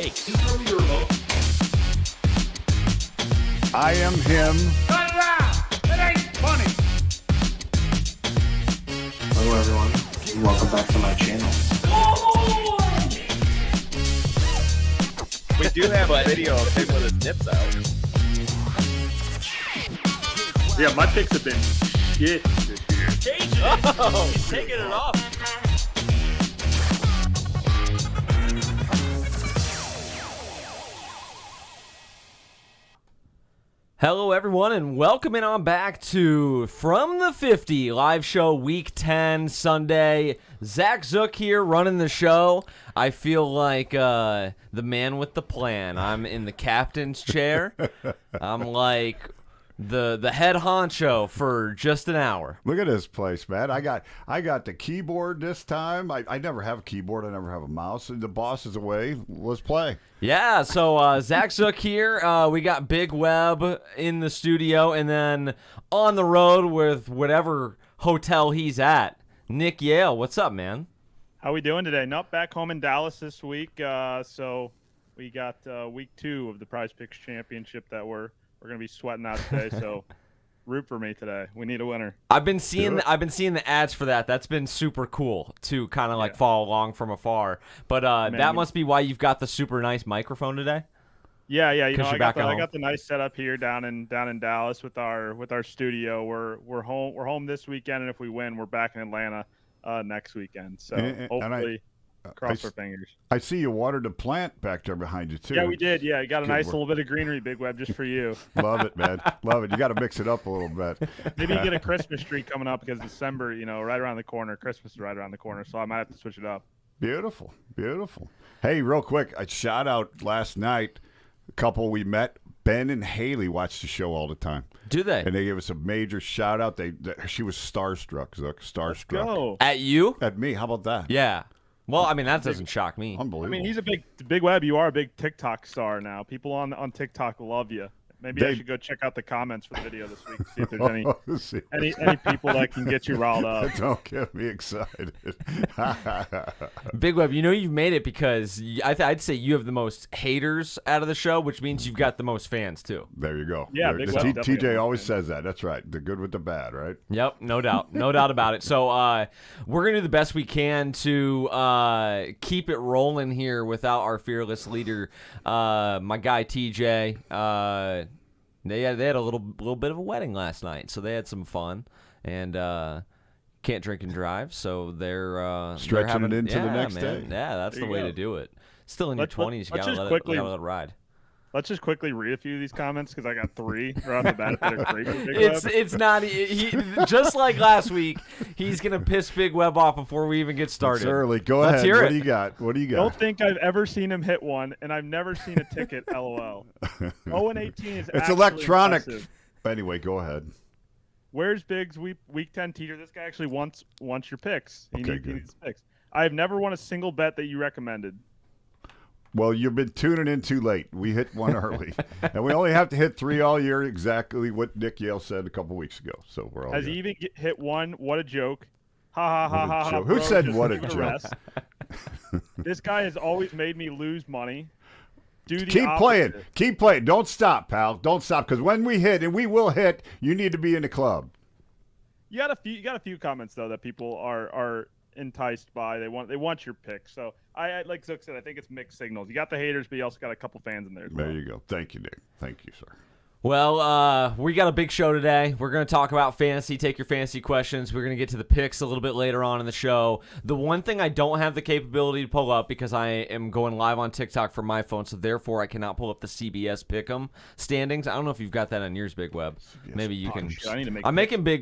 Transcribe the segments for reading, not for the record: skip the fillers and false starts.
takes. I am him. Cut it out! It ain't funny! Hello everyone, and welcome back to my channel. We do have a video of him with his nips out. Yeah, my picks have been shit this year. He's taking it off. Hello, everyone, and welcome in on back to From the 50 live show week 10 Sunday. Zach Zook here running the show. I feel like the man with the plan. I'm in the captain's chair. I'm like the head honcho for just an hour. Look at this place, man. I got the keyboard this time. I never have a keyboard. I never have a mouse. And the boss is away. Let's play. Yeah, so Zach Zook here. We got Big Web in the studio, and then on the road with whatever hotel he's at, Nick Yale. What's up, man? How we doing today? Not back home in Dallas this week. So we got week 2 of the Prize Picks Championship that we're gonna be sweating out today. So root for me today. We need a winner. I've been seeing the ads for that. That's been super cool to kind of like follow along from afar. But that must be why you've got the super nice microphone today. Yeah. You know, I got home. the nice setup here down in Dallas with our studio. We're home this weekend, and if we win, we're back in Atlanta next weekend. So hopefully, cross our fingers. I see you watered a plant back there behind you, too. Yeah, we did. Yeah, you got a Good nice work. little bit of greenery, Big Web, just for you. Love it, man. Love it. You got to mix it up a little bit. Maybe you get a Christmas tree coming up because December, right around the corner. Christmas is right around the corner, so I might have to switch it up. Beautiful. Beautiful. Hey, real quick, I shout out last night, a couple we met. Ben and Haley watch the show all the time. Do they? And they gave us a major shout out. She was starstruck, Zook. Starstruck. Go. At you? At me. How about that? Yeah. Well, I mean, that doesn't shock me. Unbelievable. I mean, he's a Big Web. You are a big TikTok star now. People on TikTok love you. Maybe I should go check out the comments for the video this week. See if there's any people that can get you riled up. Don't get me excited. Big Web, you've made it because I'd say you have the most haters out of the show, which means you've got the most fans, too. There you go. Yeah, Big Web definitely TJ has always fans. says that. That's right. The good with the bad, right? Yep, no doubt. No doubt about it. So we're going to do the best we can to keep it rolling here without our fearless leader, my guy TJ. They had a little bit of a wedding last night, so they had some fun. And can't drink and drive, so they're Stretching having, it into the next man. day. Yeah, that's There the you way go. to do it. Still in your 20s, you let's got to just let quickly- it ride. Let's just quickly read a few of these comments because I got 3 right off the bat that are great for Big Web. It's not he just like last week. He's gonna piss Big Web off before we even get started. It's early. Go Let's ahead. hear What it. do you got? What do you Don't got? think I've ever seen him hit one, and I've never seen a ticket. LOL. 0-18 is It's actually electronic. impressive. Anyway, go ahead. Where's Big's week 10 teaser? This guy actually wants your picks. He Okay, needs good. his picks. I have never won a single bet that you recommended. Well, you've been tuning in too late. We hit one early. And we only have to hit 3 all year, exactly what Nick Yale said a couple weeks ago. So we're all Has good. he even hit one? What a joke. Ha ha ha What a ha ha. joke. Who bro, said just what a leave it joke? rest. This guy has always made me lose money. Do the Keep opposite. playing. Keep playing. Don't stop, pal. Don't stop. Because when we hit, and we will hit, you need to be in the club. You got a few comments though that people are enticed by. They want your pick. So I like Zook said, I think it's mixed signals. You got the haters, but you also got a couple fans in there as well. There you go. Thank you, Nick. Thank you, sir. Well, we got a big show today. We're going to talk about fantasy, take your fantasy questions. We're going to get to the picks a little bit later on in the show. The one thing I don't have the capability to pull up because I am going live on TikTok from my phone, so therefore I cannot pull up the CBS Pick'em standings. I don't know if you've got that on yours, Big Web. Maybe you can. Shit, I need to make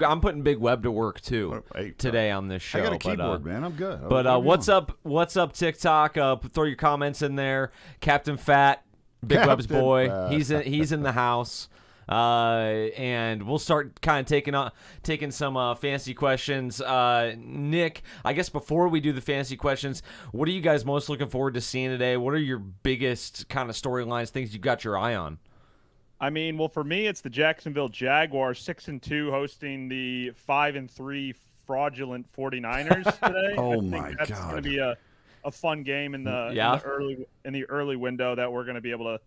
I'm putting Big Web to work too Hey, today on this show. I got a keyboard, man. I'm good. But what's up? What's up, TikTok? Throw your comments in there. Captain Fat, Big Web's Captain boy. Fat. He's in the house. And we'll start kind of taking some fantasy questions. Nick, I guess before we do the fantasy questions, what are you guys most looking forward to seeing today? What are your biggest kind of storylines, things you've got your eye on? I mean, well, for me, it's the Jacksonville Jaguars, 6-2, hosting the 5-3 fraudulent 49ers today. Oh, I think my that's God. Gonna be a a fun game in the, Yeah. in the early window that we're going to be able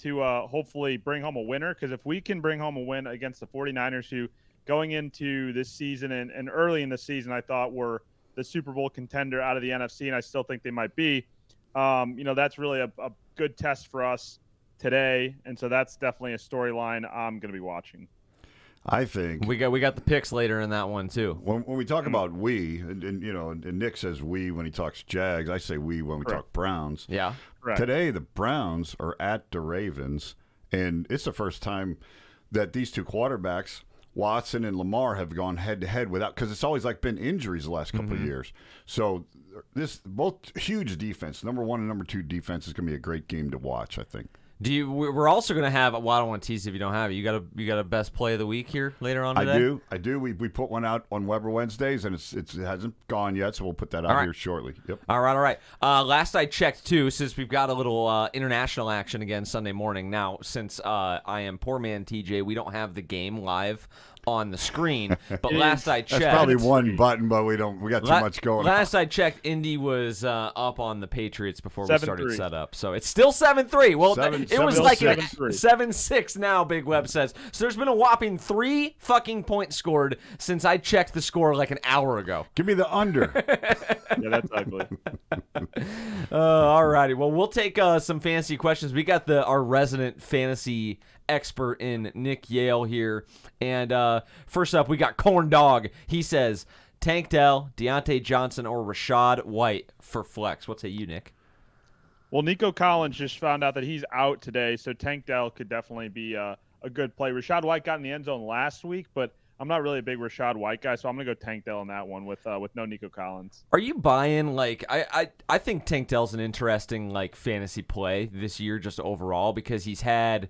to hopefully bring home a winner. Because if we can bring home a win against the 49ers, who going into this season and early in the season I thought were the Super Bowl contender out of the NFC, and I still think they might be. That's really a good test for us today, and so that's definitely a storyline I'm going to be watching. I think We got the picks later in that one too. when we talk about and Nick says we when he talks Jags, I say we when we Correct. talk Browns. Yeah. Correct. Today, the Browns are at the Ravens, and it's the first time that these two quarterbacks, Watson and Lamar, have gone head-to-head without, because it's always like been injuries the last couple of years. So this both huge defense, number 1 and number 2 defense, is going to be a great game to watch, I think. We're also going to have, well, I don't want to tease if you don't have it. You got a best play of the week here later on today? I do. We put one out on Weber Wednesdays, and it hasn't gone yet, so we'll put that out right. here shortly. Yep. All right. Last I checked, too, since we've got a little international action again Sunday morning. Now, since I am poor man TJ, we don't have the game live on the screen. But last I checked, That's probably one button, but we got too much going on. Last I checked, Indy was up on the Patriots before we started 7-3. setup. So it's still 7-3. Well, it was like 7-3. 7-6 now, Big Web says. So there's been a whopping 3 fucking points scored since I checked the score like an hour ago. Give me the under. Yeah, that's ugly. All righty. Well, we'll take some fantasy questions. We got our resident fantasy expert in Nick Yale here. And first up, we got Corn Dog. He says, Tank Dell, Deontay Johnson, or Rashad White for flex. What say you, Nick? Well, Nico Collins just found out that he's out today, so Tank Dell could definitely be a good play. Rashad White got in the end zone last week, but I'm not really a big Rashad White guy, so I'm going to go Tank Dell in that one with no Nico Collins. Are you buying, like, I think Tank Dell's an interesting, like, fantasy play this year just overall because he's had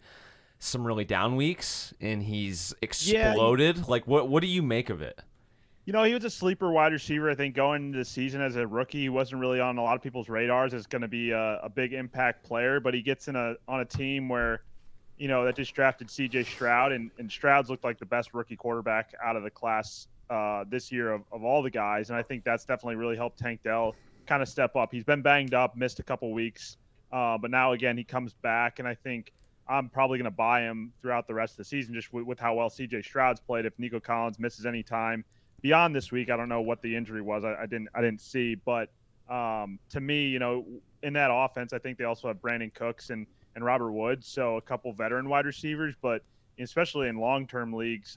some really down weeks and he's exploded. Yeah, what do you make of it? He was a sleeper wide receiver, I think, going into the season as a rookie. He wasn't really on a lot of people's radars as going to be a big impact player, but he gets on a team where, that just drafted C.J. Stroud, and Stroud's looked like the best rookie quarterback out of the class this year of all the guys, and I think that's definitely really helped Tank Dell kind of step up. He's been banged up, missed a couple weeks, but now, again, he comes back, and I think I'm probably going to buy him throughout the rest of the season just with how well C.J. Stroud's played. If Nico Collins misses any time beyond this week, I don't know what the injury was. I didn't see, but to me, in that offense, I think they also have Brandon Cooks and Robert Woods, so a couple veteran wide receivers, but especially in long-term leagues,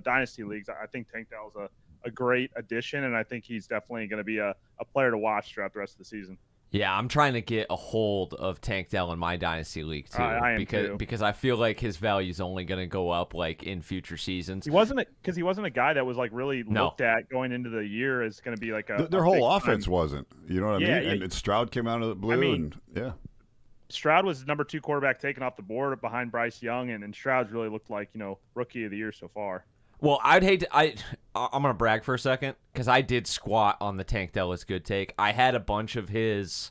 dynasty leagues, I think Tank Dell is a great addition, and I think he's definitely going to be a player to watch throughout the rest of the season. Yeah, I'm trying to get a hold of Tank Dell in my dynasty league too, I am because I feel like his value is only going to go up like in future seasons. He wasn't a guy that was like really looked at going into the year as going to be like Their whole offense wasn't. You know what I Yeah, mean? And Stroud came out of the blue, Stroud was number 2 quarterback taken off the board behind Bryce Young, and Stroud's really looked like rookie of the year so far. Well, I'd hate to. I'm gonna brag for a second because I did squat on the Tank Dell is good take. I had a bunch of his,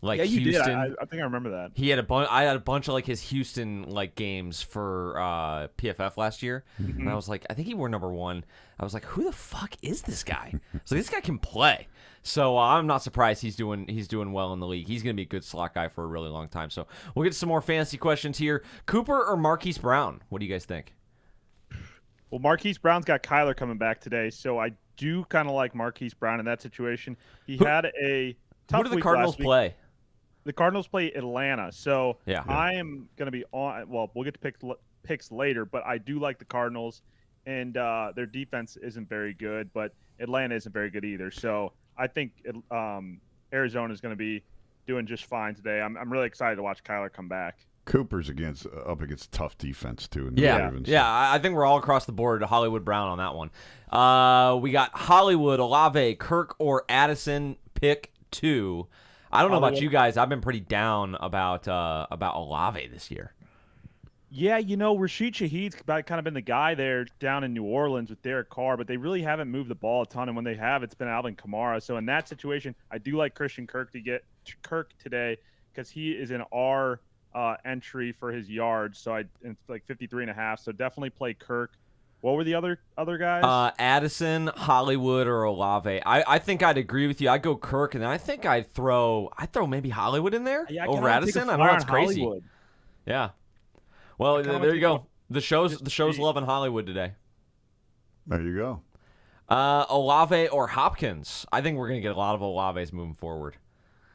like, you Houston. did. I think I remember that. He had a bunch. I had a bunch of like his Houston like games for PFF last year, and I was like, I think he wore number 1. I was like, who the fuck is this guy? So this guy can play. So I'm not surprised he's doing well in the league. He's gonna be a good slot guy for a really long time. So we'll get some more fantasy questions here. Cooper or Marquise Brown? What do you guys think? Well, Marquise Brown's got Kyler coming back today, so I do kind of like Marquise Brown in that situation. He had a tough Who do the week Cardinals last week. play? The Cardinals play Atlanta, so Yeah. I am going to be on. Well, we'll get to picks later, but I do like the Cardinals, and their defense isn't very good, but Atlanta isn't very good either. So I think Arizona is going to be doing just fine today. I'm really excited to watch Kyler come back. Cooper's up against tough defense too. In the Ravens. I think we're all across the board Hollywood Brown on that one. We got Hollywood, Olave, Kirk, or Addison. Pick 2. I don't know about you guys. I've been pretty down about Olave this year. Yeah, Rashid Shaheed's kind of been the guy there down in New Orleans with Derek Carr, but they really haven't moved the ball a ton, and when they have, it's been Alvin Kamara. So in that situation, I do like Christian Kirk to get Kirk today because he is in our entry for his yards. So it's like 53.5. So definitely play Kirk What were the other guys? Addison, Hollywood, or Olave. I think I'd agree with you. I'd go Kirk, and then I think I'd throw maybe Hollywood in there Yeah, I over kinda take a Addison. I know flyer that's on crazy. Hollywood. Yeah. Well, kinda there you take go. The show's see. loving Hollywood today. There you go. Olave or Hopkins. I think we're gonna get a lot of Olaves moving forward.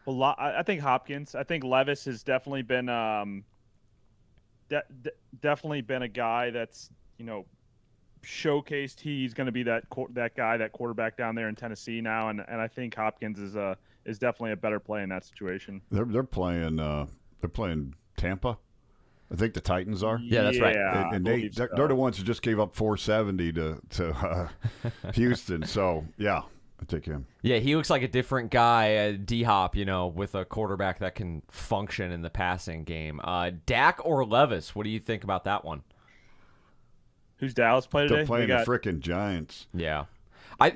Well, I think Hopkins. I think Levis has definitely been definitely been a guy that's showcased he's going to be that guy, that quarterback down there in Tennessee now, and I think Hopkins is definitely a better play in that situation. They're playing Tampa. I think the Titans are. Yeah, that's right. And they're the ones who just gave up 470 to Houston. So yeah, I take him. Yeah, he looks like a different guy, D-Hop, with a quarterback that can function in the passing game. Dak or Levis, what do you think about that one? Who's Dallas play today? They're playing the frickin' Giants. Yeah.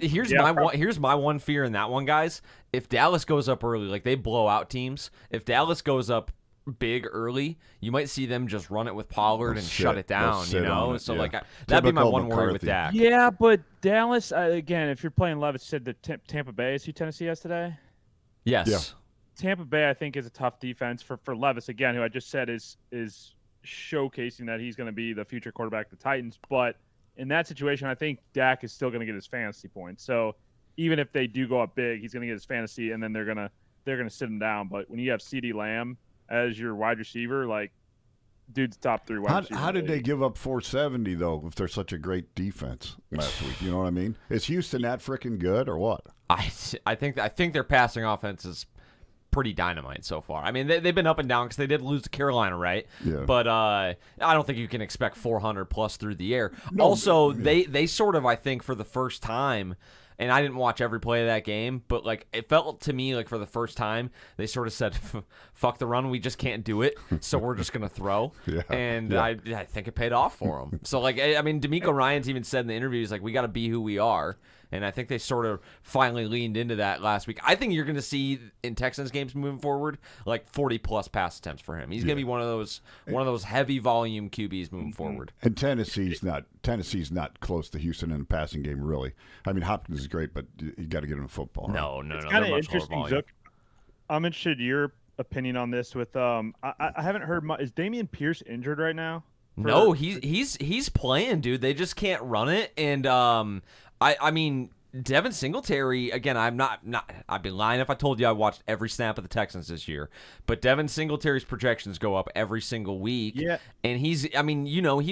Here's my one fear in that one, guys. If Dallas goes up early, like they blow out teams, if Dallas goes up big early, you might see them just run it with Pollard and shut it down, sit on it, So yeah. that'd be my Typical one worry with McCarthy. Dak. Yeah, but Dallas again. If you're playing Levis, said that Tampa Bay is who Tennessee has today. Yes. Yeah. Tampa Bay, I think, is a tough defense for Levis again, who I just said is showcasing that he's going to be the future quarterback of the Titans. But in that situation, I think Dak is still going to get his fantasy points. So even if they do go up big, he's going to get his fantasy, and then they're gonna sit him down. But when you have CeeDee Lamb as your wide receiver, like dude's top 3 wide receiver. How did they give up 470 though? If they're such a great defense last week, you know what I mean? Is Houston that freaking good or what? I think their passing offense is pretty dynamite so far. I mean, they've been up and down because they did lose to Carolina, right? Yeah. But I don't think you can expect 400 plus through the air. No, Also, yeah. they sort of, I think, for the first time, and I didn't watch every play of that game, but like it felt to me like for the first time they sort of said, "Fuck the run, we just can't do it, so we're just gonna throw." Yeah, And yeah. I think it paid off for them. So like I mean, D'Amico Ryans even said in the interview, he's like, "We got to be who we are." And I think they sort of finally leaned into that last week. I think you're going to see in Texans games moving forward like 40-plus pass attempts for him. He's going to be one of those heavy volume QBs moving forward. And Tennessee's not close to Houston in the passing game, really. I mean, Hopkins is great, but you got to get him the football. No. It's They're kind of much lower interesting, volume. Zook. I'm interested in your opinion on this. With I haven't heard much. Is Damian Pierce injured right now? No, he's playing, dude. They just can't run it. And I mean, Devin Singletary, again, I'd be lying if I told you I watched every snap of the Texans this year. But Devin Singletary's projections go up every single week. Yeah. And he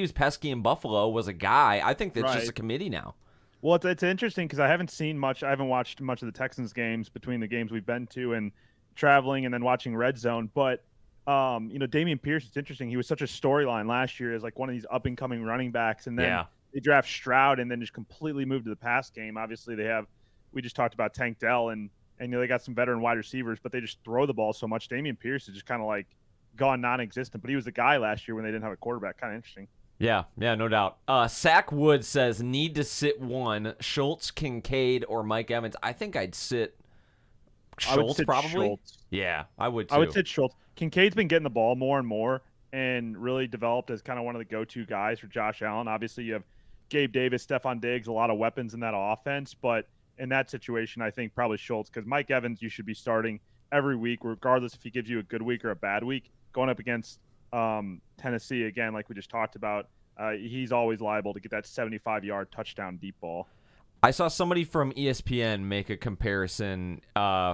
was pesky in Buffalo, was a guy. I think that's just Right. a committee now. Well, it's interesting because I haven't seen much. I haven't watched much of the Texans games between the games we've been to and traveling and then watching Red Zone. But Damian Pierce, it's interesting. He was such a storyline last year as like one of these up and coming running backs, and then they draft Stroud and then just completely moved to the pass game. Obviously, we just talked about Tank Dell and they got some veteran wide receivers, but they just throw the ball so much. Damian Pierce is just kind of like gone non-existent, but he was the guy last year when they didn't have a quarterback. Kind of interesting. Yeah, no doubt. Sack Wood says need to sit one Schultz, Kincaid, or Mike Evans. I think I'd sit Schultz I would sit probably. Schultz. Yeah, I would too. I would sit Schultz. Kincaid's been getting the ball more and more and really developed as kind of one of the go-to guys for Josh Allen. Obviously, you have Gabe Davis, Stephon Diggs, a lot of weapons in that offense. But in that situation, I think probably Schultz, because Mike Evans you should be starting every week, regardless if he gives you a good week or a bad week. Going up against Tennessee, again, like we just talked about, he's always liable to get that 75-yard touchdown deep ball. I saw somebody from ESPN make a comparison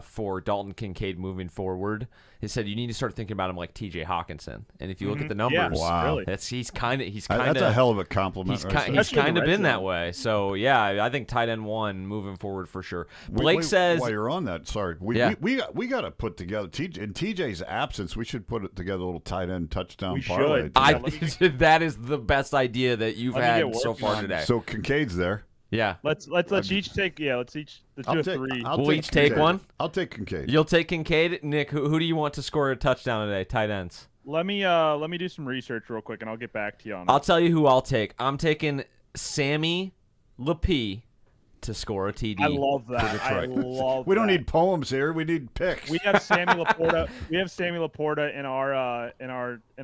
for Dalton Kincaid moving forward. He said you need to start thinking about him like T.J. Hawkinson, and if you look at the numbers, Wow. Really. he's kind of That's a hell of a compliment. He's right kind there. of Especially in the red been that zone. way. So yeah, I think tight end 1 moving forward for sure. Wait, Blake says while you're on that, sorry, we got to put together in TJ's absence. We should put it together a little tight end touchdown We parlay. should. together. that is the best idea that you've Let me had get so working far on it. today. So Kincaid's there. Yeah, Let's each take let's each the two I'll of take, three. I'll We'll take each take Kincaid. one? I'll take Kincaid. you'll take Kincaid. Nick, who do you want to score a touchdown today? Tight ends. Let me do some research real quick and I'll get back to you on I'll it. tell you who I'll take. I'm taking Sammy Lepee to score a TD. I love that. I Detroit. love. We don't that. need poems here. We need picks. We have Sammy Laporta. We have Sammy Laporta in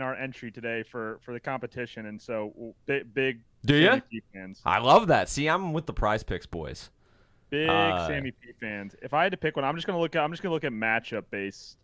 our entry today for the competition, and so big. Do ya? Sammy P fans. I love that. See, I'm with the Prize Picks boys. Big Sammy P fans. If I had to pick one, I'm just gonna look at matchup based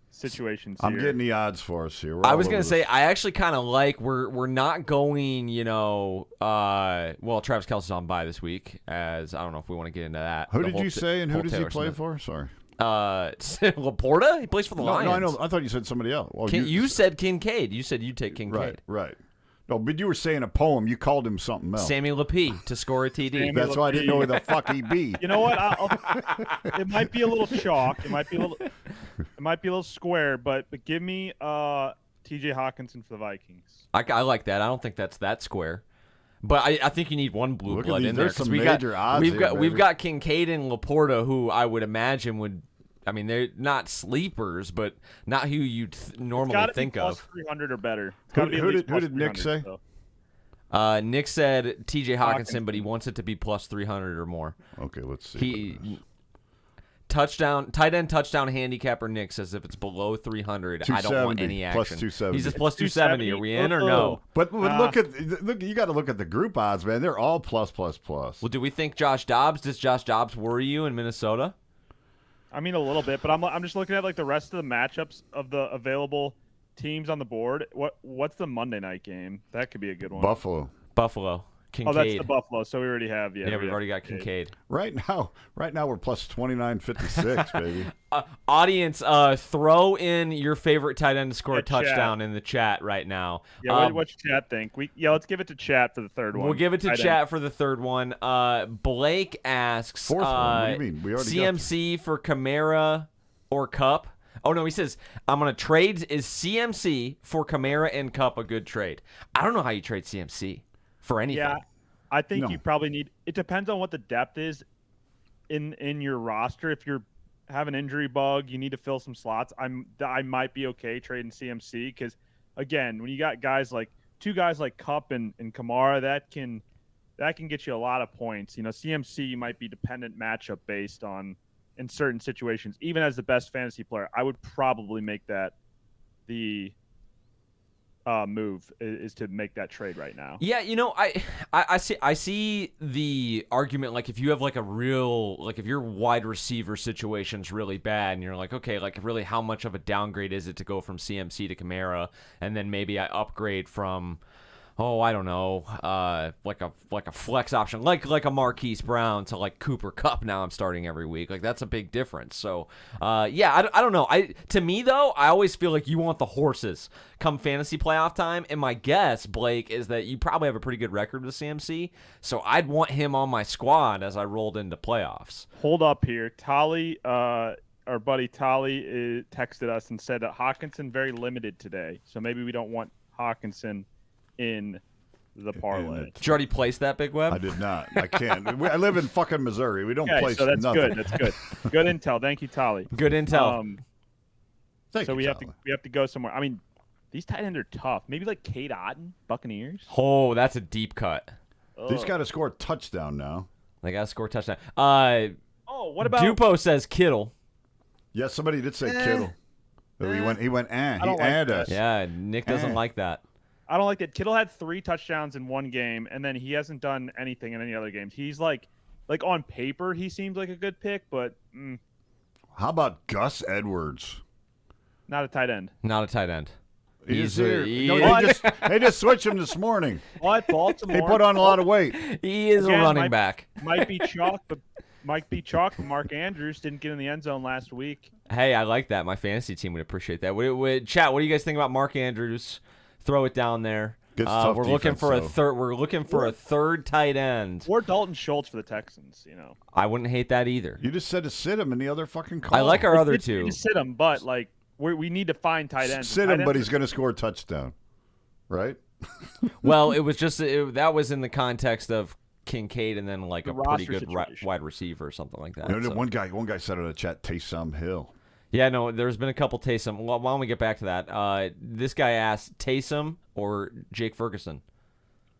situations. I'm here. getting the odds for us here. I was gonna say I actually kind of like we're not going, you know. Well, Travis Kelce's on bye this week. As I don't know if we want to get into that. Who The did whole you say, and who whole does he Taylor play Smith. for? Sorry. Laporta. He plays for the No, Lions. I know. I thought you said somebody else. Well, You said Kincaid. You said you'd take Kincaid. right. No, but you were saying a poem. You called him something else. Sammy Lapie to score a TD. Sammy That's why I didn't know who the fuck he be. You know what? It might be a little chalk. It might be a little square. But give me T.J. Hawkinson for the Vikings. I like that. I don't think that's that square. But I think you need one blue Look at blood these. in there There's some we major odds we've here, got we've baby. got Kincaid and Laporta, who I would imagine would. I mean, they're not sleepers, but not who you'd normally Gotta think be plus of. 300 or better. It's gotta be at Who least did plus Nick 300, say? so. Nick said T.J. Hawkinson, Hawkinson. but he wants it to be plus 300 or more. Okay, let's see. He tight end touchdown handicapper Nick says if it's below 300, I don't want 270, any plus action. 270. He's just plus 270. Are we in or no? But look. You got to look at the group odds, man. They're all plus. Well, do we think Josh Dobbs? Does Josh Dobbs worry you in Minnesota? I mean, a little bit, but I'm just looking at like the rest of the matchups of the available teams on the board. What's the Monday night game? That could be a good one. Buffalo. Buffalo. Kincaid. Oh, that's the Buffalo. So we already have. Yeah, we've already got Kincaid. Right now we're plus 29.56, baby. Audience, throw in your favorite tight end to score a Yeah, chat. touchdown in the chat right now. Yeah, what's chat think? Let's give it to chat for the third one. We'll give it to Tight chat end. for the third one. Blake asks, Fourth one. What do you mean? We already got CMC for Kamara or Cup? Oh, no, he says, I'm going to trade. Is CMC for Kamara and Cup a good trade? I don't know how you trade CMC for anything. Yeah, I think No. you probably need. It depends on what the depth is in your roster. If you have an injury bug, you need to fill some slots. I might be okay trading CMC because, again, when you got two guys like Cup and Kamara, that can get you a lot of points. You know, CMC might be dependent matchup based on in certain situations. Even as the best fantasy player, I would probably make that the move is to make that trade right now. Yeah, you know, I see the argument, like if you have like a real, like if your wide receiver situation's really bad and you're like, okay, like really how much of a downgrade is it to go from CMC to Kamara, and then maybe I upgrade from, I don't know, like a flex option, like a Marquise Brown to like Cooper Kupp. Now I'm starting every week. Like that's a big difference. So, yeah, I don't know. To me though, I always feel like you want the horses come fantasy playoff time. And my guess, Blake, is that you probably have a pretty good record with CMC. So I'd want him on my squad as I rolled into playoffs. Hold up here, Tolly. Our buddy Tolly texted us and said that Hawkinson very limited today. So maybe we don't want Hawkinson in the parlay. Did you already place that, Big Web? I did not. I can't. I live in fucking Missouri. We don't Okay, place so that's nothing. good. That's good. Good intel. Thank you, Tolly. Good intel. Thank So you, we Tyler. have to go somewhere. I mean, these tight ends are tough. Maybe like Cade Otton, Buccaneers. Oh, that's a deep cut. He's got to score a touchdown now. They got to score a touchdown. Oh, what about Dupo says Kittle. Yes, somebody did say Kittle. Oh, he went. He don't like and that. us. Yeah, Nick doesn't Eh. like that. I don't like that. Kittle had 3 touchdowns in one game, and then he hasn't done anything in any other games. He's like on paper, he seems like a good pick, but How about Gus Edwards? not a tight end. Not a tight end. He's He's a- here. he- No, they just switched him this morning. But Baltimore, He put on a lot of weight. He is Again, a running might- back. might be chalk, but Mark Andrews didn't get in the end zone last week. Hey, I like that. My fantasy team would appreciate that. Chat, what do you guys think about Mark Andrews? Throw it down there. Gets tough We're looking defense, for a though. third. We're looking for a third tight end. Or Dalton Schultz for the Texans, you know. I wouldn't hate that either. You just said to sit him in the other fucking call. I like our other It's easy two. to sit him, but like we need to find tight ends. Sit Tight him, but ends he's going to score a touchdown, right? Well, it was just that was in the context of Kincaid and then like The a pretty roster good situation. wide receiver or something like that. You know, so. one guy said in the chat, Taysom Hill. Yeah, no, there's been a couple Taysom. Well, why don't we get back to that? This guy asked Taysom or Jake Ferguson.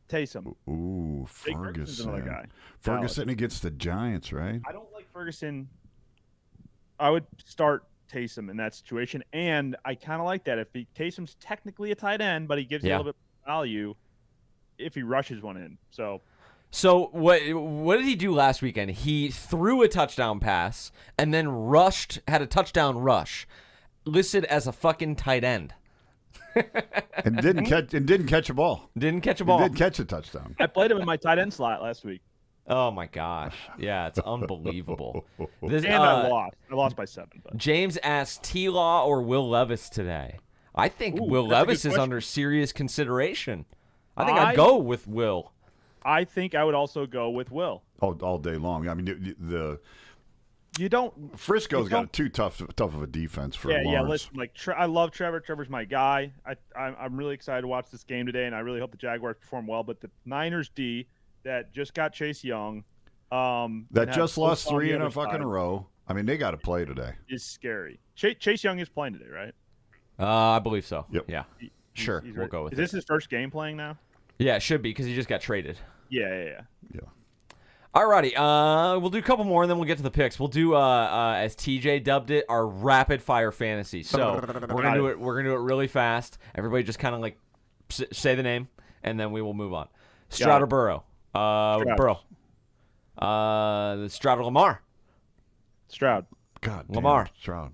Taysom. Ooh, Jake Ferguson's another Ferguson. guy. Ferguson against the Giants, right? I don't like Ferguson. I would start Taysom in that situation, and I kind of like that. If Taysom's technically a tight end, but he gives you a little bit of value if he rushes one in. So what did he do last weekend? He threw a touchdown pass and then had a touchdown rush, listed as a fucking tight end. And didn't catch a ball. Didn't catch a ball. He did catch a touchdown. I played him in my tight end slot last week, Oh my gosh. Yeah, it's unbelievable. This, and I lost. I lost by 7. But. James asked T-Law or Will Levis today. I think Will that's a good Levis is question. under serious consideration. I think I'd go with Will. I think I would also go with Will. All day long. I mean, the You don't. Frisco's got too tough of a defense for Lawrence. Yeah. Listen, I love Trevor. Trevor's my guy. I'm really excited to watch this game today, and I really hope the Jaguars perform well. But the Niners D that just got Chase Young, that just lost 3 in a fucking row. I mean, they got to play today. Is scary. Chase Young is playing today, right? I believe so. Yep. Yeah. He's We'll go with Is this his first game playing now? Yeah, it should be because he just got traded. Yeah. Alrighty, we'll do a couple more and then we'll get to the picks. We'll do as TJ dubbed it, our rapid fire fantasy. So we're gonna do it. We're gonna do it really fast. Everybody just kind of like say the name and then we will move on. Stroud or Burrow? Burrow. Stroud or Lamar? Stroud. God damn, Lamar. Stroud.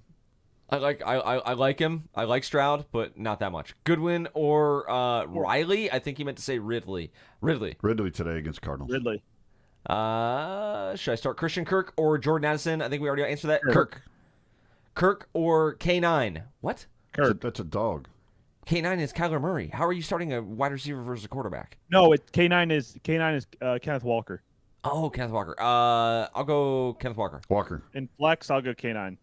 I like him. I like Stroud, but not that much. Goodwin or Riley? I think he meant to say Ridley. Ridley today against Cardinals. Ridley. Should I start Christian Kirk or Jordan Addison? I think we already answered that. Kirk or K9? What? That's a dog. K9 is Kyler Murray. How are you starting a wide receiver versus a quarterback? No, K9 is Kenneth Walker. Oh, Kenneth Walker. I'll go Kenneth Walker. Walker. In flex, I'll go K9.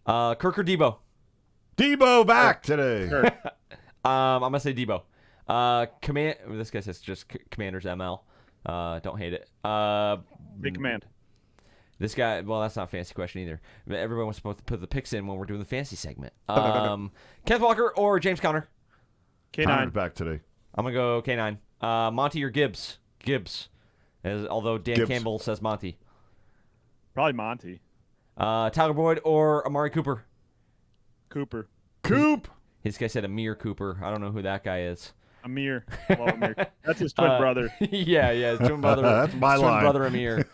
Kirk or Debo? Debo back today. I'm gonna say Debo. This guy says just Commanders ML. Don't hate it. Big command. This guy, well, that's not a fantasy question either. Everybody wants to put the picks in when we're doing the fantasy segment. Kenneth Walker or James Conner? K9. Connor's back today. I'm going to go K9. Monty or Gibbs? Gibbs. Although Dan Gibbs. Campbell says Monty. Probably Monty. Tyler Boyd or Amari Cooper? Cooper. Coop. This guy said Amir Cooper. I don't know who that guy is. Amir. Well, Amir. That's his twin brother. Yeah, his twin brother. That's my twin line. brother Amir.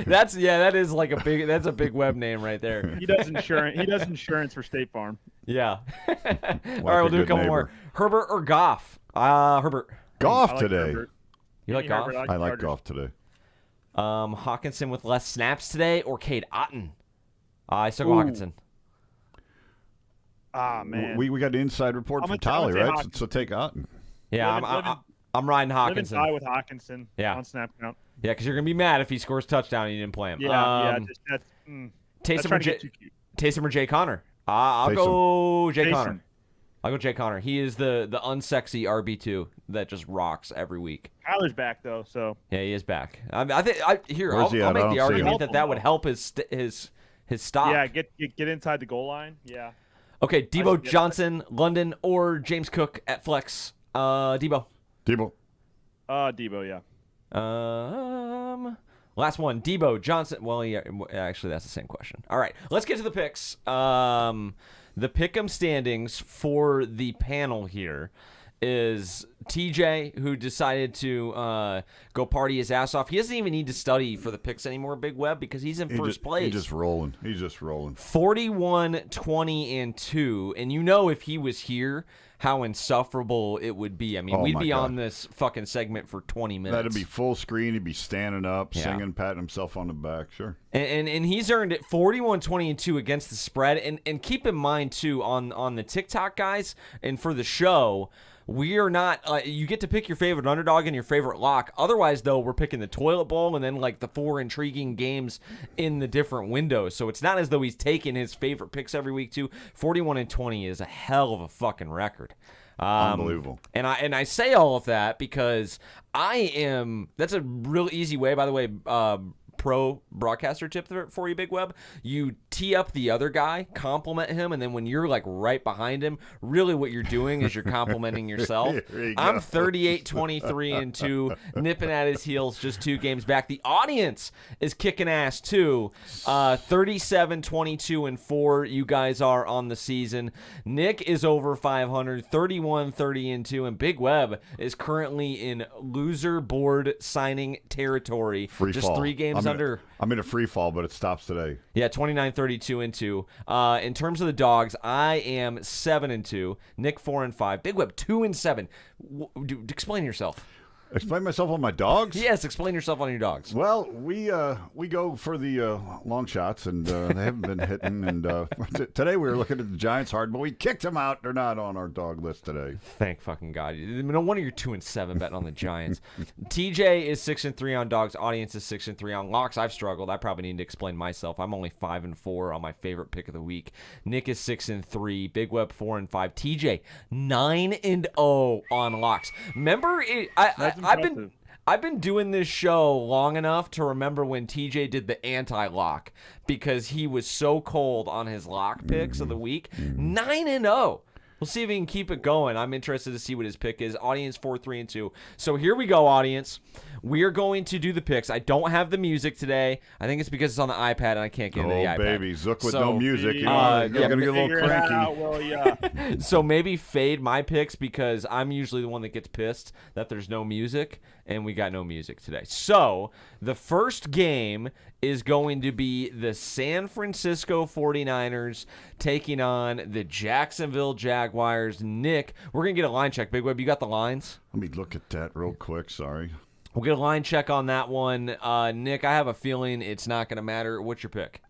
That is like that's a big web name right there. He does insurance for State Farm. Yeah. All right, we'll do a couple more. Herbert or Goff? Herbert. Goff I like today. Herbert. You like Goff? Herbert, I like Chargers. Goff today. Hawkinson with less snaps today or Cade Otton? I still go Hawkinson. Ah, man. We got an inside report I'm from gonna Tally, say right? Hawkinson. So take Otten. Yeah, I'm riding Live and Hawkinson. die with Hawkinson on snap count. Yeah, because you're gonna be mad if he scores touchdown and you didn't play him. Yeah, that's Taysom trying or to get too cute. Taysom or Jay Connor? I'll Taysom. go Jay Taysom. Connor. I'll go Jay Connor. He is the unsexy RB2 that just rocks every week. Kyler's back though, so Yeah, he is back. I think Where's he I'll at? make I the don't see argument him. that would help his stock. yeah, get inside the goal line. Yeah, Okay, Debo get that. Johnson, London, or James Cook at flex. Debo. Debo. Debo. Yeah, Last one, Debo Johnson. Well, yeah, actually, that's the same question. All right, let's get to the picks. The pick'em standings for the panel here is TJ, who decided to go party his ass off. He doesn't even need to study for the picks anymore, Big Web, because he's in first place. He's just rolling. 41, 20, and 2. And you know if he was here, how insufferable it would be. I mean, Oh, we'd my be God. on this fucking segment for 20 minutes. That'd be full screen. He'd be standing up, Yeah. singing, patting himself on the back. Sure. And he's earned it 41, 20, and 2 against the spread. And keep in mind, too, on the TikTok guys and for the show, we are not you get to pick your favorite underdog and your favorite lock. Otherwise, though, we're picking the toilet bowl and then like the 4 intriguing games in the different windows. So it's not as though he's taking his favorite picks every week, too. 41 and 20 is a hell of a fucking record. Unbelievable. And I say all of that because that's a real easy way, by the way, pro broadcaster tip for you, Big Web. You tee up the other guy, compliment him, and then when you're like right behind him, really what you're doing is you're complimenting yourself. There you go. I'm 38-23-2, nipping at his heels, just 2 games back. The audience is kicking ass too. 37-22-4. You guys are on the season. Nick is over 500, 31-30-2, and Big Web is currently in loser board signing territory. Free just fall. 3 games under. I'm in a free fall, but it stops today. Yeah, 29-32-2. In terms of the dogs, I am 7-2. Nick 4-5. Big Web 2-7. Explain yourself. Explain myself on my dogs? Yes, explain yourself on your dogs. Well, we go for the long shots, and they haven't been hitting. And today we were looking at the Giants hard, but we kicked them out. They're not on our dog list today. Thank fucking God. No wonder you're 2-7 betting on the Giants. TJ is 6-3 on dogs. Audience is 6-3 on locks. I've struggled. I probably need to explain myself. I'm only 5-4 on my favorite pick of the week. Nick is 6-3. Big Web 4-5. TJ 9-0 on locks. Remember, I've been doing this show long enough to remember when TJ did the anti-lock because he was so cold on his lock picks of the week. 9-0. We'll see if he can keep it going. I'm interested to see what his pick is. Audience 4-3-2. So here we go, audience. We are going to do the picks. I don't have the music today. I think it's because it's on the iPad and I can't get into the iPad. Oh, baby. Zook with So, no music. You're yeah, going to get a little Figure it cranky. out, will ya? So maybe fade my picks because I'm usually the one that gets pissed that there's no music, and we got no music today. So the first game is going to be the San Francisco 49ers taking on the Jacksonville Jaguars. Nick, we're going to get a line check. Big Web, you got the lines? Let me look at that real quick. Sorry. We'll get a line check on that one. Nick, I have a feeling it's not going to matter. What's your pick?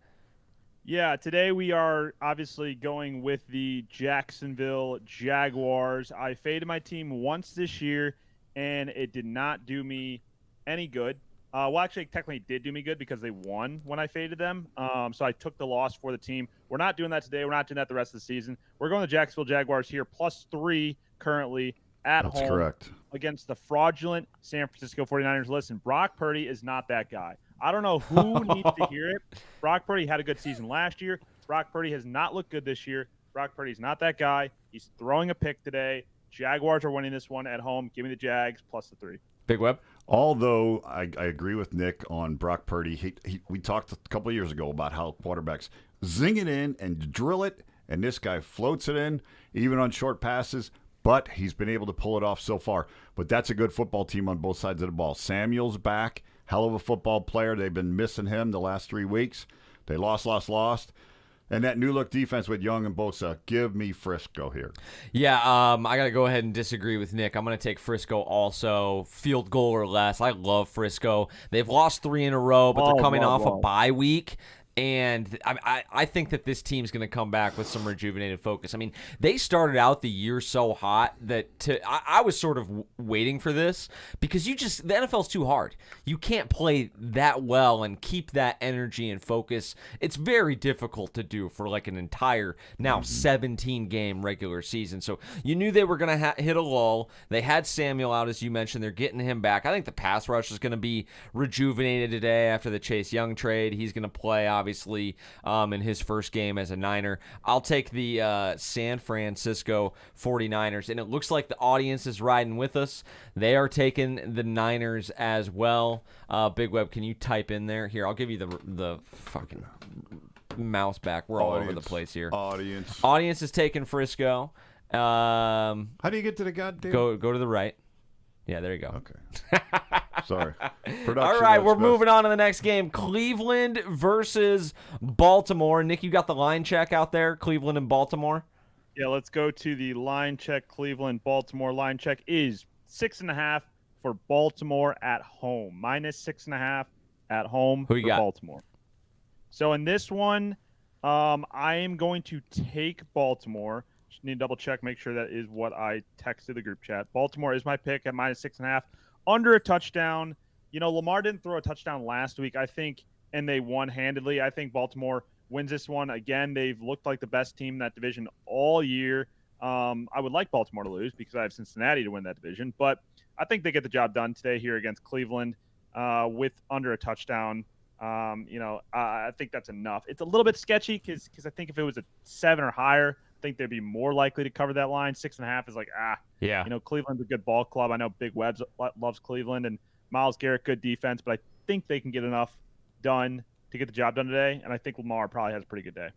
Yeah, today we are obviously going with the Jacksonville Jaguars. I faded my team once this year, and it did not do me any good. Well, actually, it technically did do me good because they won when I faded them. So I took the loss for the team. We're not doing that today. We're not doing that the rest of the season. We're going to Jacksonville Jaguars here, +3 currently at home. That's correct. Against the fraudulent San Francisco 49ers. Listen, Brock Purdy is not that guy. I don't know who needs to hear it. Brock Purdy had a good season last year. Brock Purdy has not looked good this year. Brock Purdy's not that guy. He's throwing a pick today. Jaguars are winning this one at home. Give me the Jags +3. Big Web? Although I agree with Nick on Brock Purdy. We talked a couple of years ago about how quarterbacks zing it in and drill it, and this guy floats it in, even on short passes. But he's been able to pull it off so far. But that's a good football team on both sides of the ball. Samuel's back. Hell of a football player. They've been missing him the last 3 weeks. They lost. And that new look defense with Young and Bosa. Give me Frisco here. Yeah, I got to go ahead and disagree with Nick. I'm going to take Frisco also. Field goal or less. I love Frisco. They've lost 3 in a row, but they're coming off a bye week. And I think that this team's going to come back with some rejuvenated focus. I mean, they started out the year so hot that I was sort of waiting for this because the NFL's too hard. You can't play that well and keep that energy and focus. It's very difficult to do for like an entire now 17-game regular season. So you knew they were going to hit a lull. They had Samuel out, as you mentioned. They're getting him back. I think the pass rush is going to be rejuvenated today after the Chase Young trade. He's going to play, obviously, in his first game as a Niner. I'll take the San Francisco 49ers, and it looks like the audience is riding with us. They are taking the Niners as well. Big Web, can you type in there? Here, I'll give you the fucking mouse back. We're all over the place here. Audience is taking Frisco. How do you get to the goddamn? Go to the right. Yeah, there you go. Okay. Sorry. All right, we're moving on to the next game. Cleveland versus Baltimore. Nick, you got the line check out there, Cleveland and Baltimore? Yeah, let's go to the line check. Cleveland, Baltimore. Line check is 6.5 for Baltimore at home. -6.5 at home Who you for got? Baltimore. So in this one, I am going to take Baltimore. Just need to double check, make sure that is what I texted the group chat. Baltimore is my pick at -6.5. Under a touchdown. You know, Lamar didn't throw a touchdown last week, I think, and they won handedly. I think Baltimore wins this one. Again, they've looked like the best team in that division all year. I would like Baltimore to lose because I have Cincinnati to win that division, but I think they get the job done today here against Cleveland with under a touchdown. I think that's enough. It's a little bit sketchy because I think if it was a 7 or higher, I think they'd be more likely to cover that line. 6.5 is like, Yeah. Cleveland's a good ball club. I know Big Webb loves Cleveland and Myles Garrett, good defense, but I think they can get enough done to get the job done today. And I think Lamar probably has a pretty good day.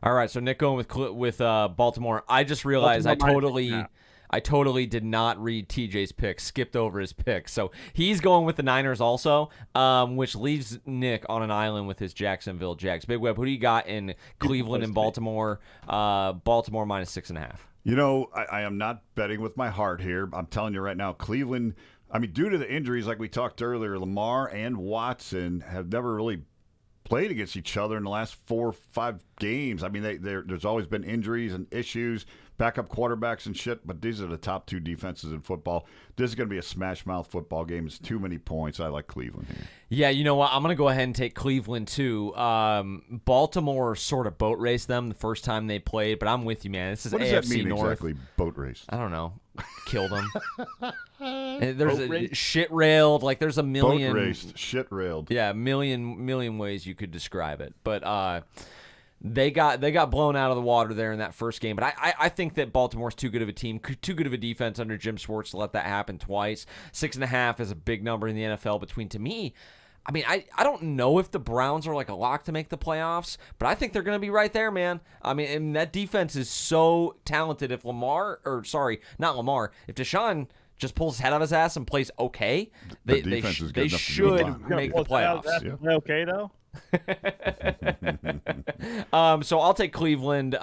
All right, so Nick going with Baltimore. I just realized I totally did not read TJ's pick, skipped over his pick. So he's going with the Niners also, which leaves Nick on an island with his Jacksonville Jags. Big Web, who do you got in Cleveland and Baltimore? Baltimore minus 6.5. I am not betting with my heart here. I'm telling you right now, Cleveland, due to the injuries like we talked earlier, Lamar and Watson have never really played against each other in the last 4 or 5 games. There's always been injuries and issues, backup quarterbacks and shit, but these are the top 2 defenses in football. This is going to be a smash-mouth football game. It's too many points. I like Cleveland here. Yeah, you know what? I'm going to go ahead and take Cleveland, too. Baltimore sort of boat raced them the first time they played, but I'm with you, man. This is what does AFC that mean North. exactly, boat race? I don't know. Killed them. There's a shit railed. Like there's a million. Boat raced, shit railed. Yeah, a million ways you could describe it. But they got blown out of the water there in that first game. But I think that Baltimore's too good of a team, too good of a defense under Jim Schwartz to let that happen twice. 6.5 is a big number in the NFL. To me, I don't know if the Browns are like a lock to make the playoffs, but I think they're going to be right there, man. And that defense is so talented. If if Deshaun just pulls his head out of his ass and plays okay, they should make the playoffs. Yeah. Okay, though? So I'll take Cleveland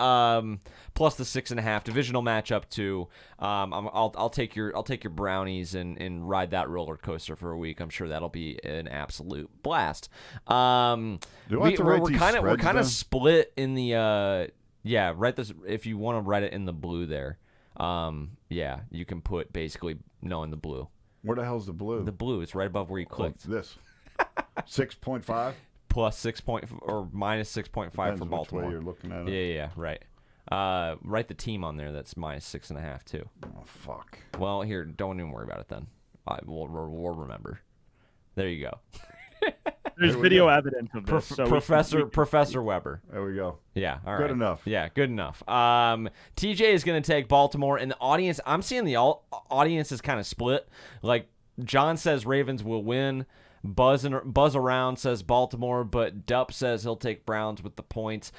plus the 6.5 divisional matchup too. I'll take your Brownies and ride that roller coaster for a week. I'm sure that'll be an absolute blast. We're kind of split in the write this if you want to write it in the blue there. You can put basically in the blue. Where the hell's the blue? The blue. It's right above where you clicked. This 6.5. Plus 6 or minus 6.5 for Baltimore. Which way you're looking at it. Yeah, right. Write the team on there. That's minus 6.5 too. Oh fuck. Well, here, don't even worry about it then. We'll remember. There you go. There's video evidence of this. Professor Weber. There we go. Yeah, all right. Good enough. Yeah, good enough. TJ is going to take Baltimore, and the audience. I'm seeing the audience is kind of split. Like John says, Ravens will win. Buzz around says Baltimore, but Dupp says he'll take Browns with the points.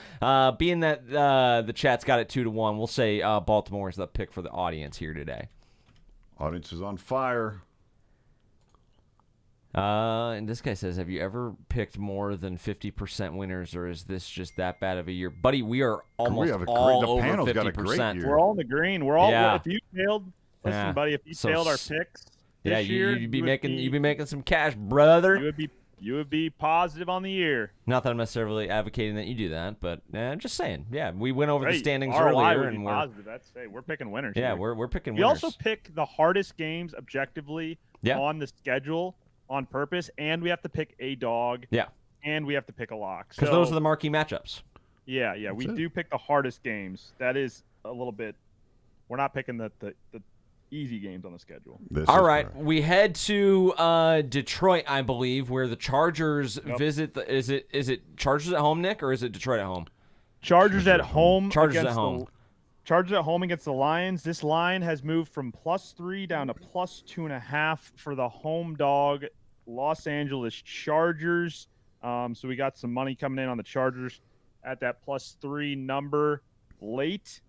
Being that the chat's got it 2-1, we'll say Baltimore is the pick for the audience here today. Audience is on fire. And this guy says, have you ever picked more than 50% winners, or is this just that bad of a year? Buddy, we are almost all over 50%. Got a great year. We're all in the green. We're all. Yeah. If you failed, listen, buddy. If you failed our picks. Yeah, you'd be making some cash, brother. You would be positive on the year. Not that I'm necessarily advocating that you do that, but I'm just saying. Yeah, we went over the standings ROI earlier, and we're picking winners. Yeah, here. we're picking we winners. We also pick the hardest games objectively on the schedule on purpose, and we have to pick a dog. Yeah, and we have to pick a lock because those are the marquee matchups. Yeah, we do pick the hardest games. That is a little bit. We're not picking the easy games on the schedule. All right, we head to Detroit, I believe, where the Chargers visit. Is it Chargers at home, Nick, or is it Detroit at home? Chargers at home. Chargers at home. Chargers at home against the Lions. This line has moved from +3 down to +2.5 for the home dog, Los Angeles Chargers. So we got some money coming in on the Chargers at that +3 number late.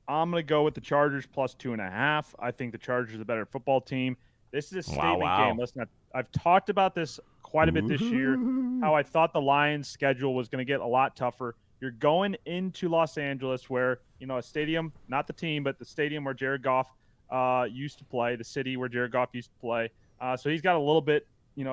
I'm going to go with the Chargers +2.5. I think the Chargers are the better football team. This is a statement game. Listen, I've talked about this quite a bit this year, how I thought the Lions' schedule was going to get a lot tougher. You're going into Los Angeles where, a stadium, not the team, but the stadium where Jared Goff used to play, the city where Jared Goff used to play. So he's got a little bit,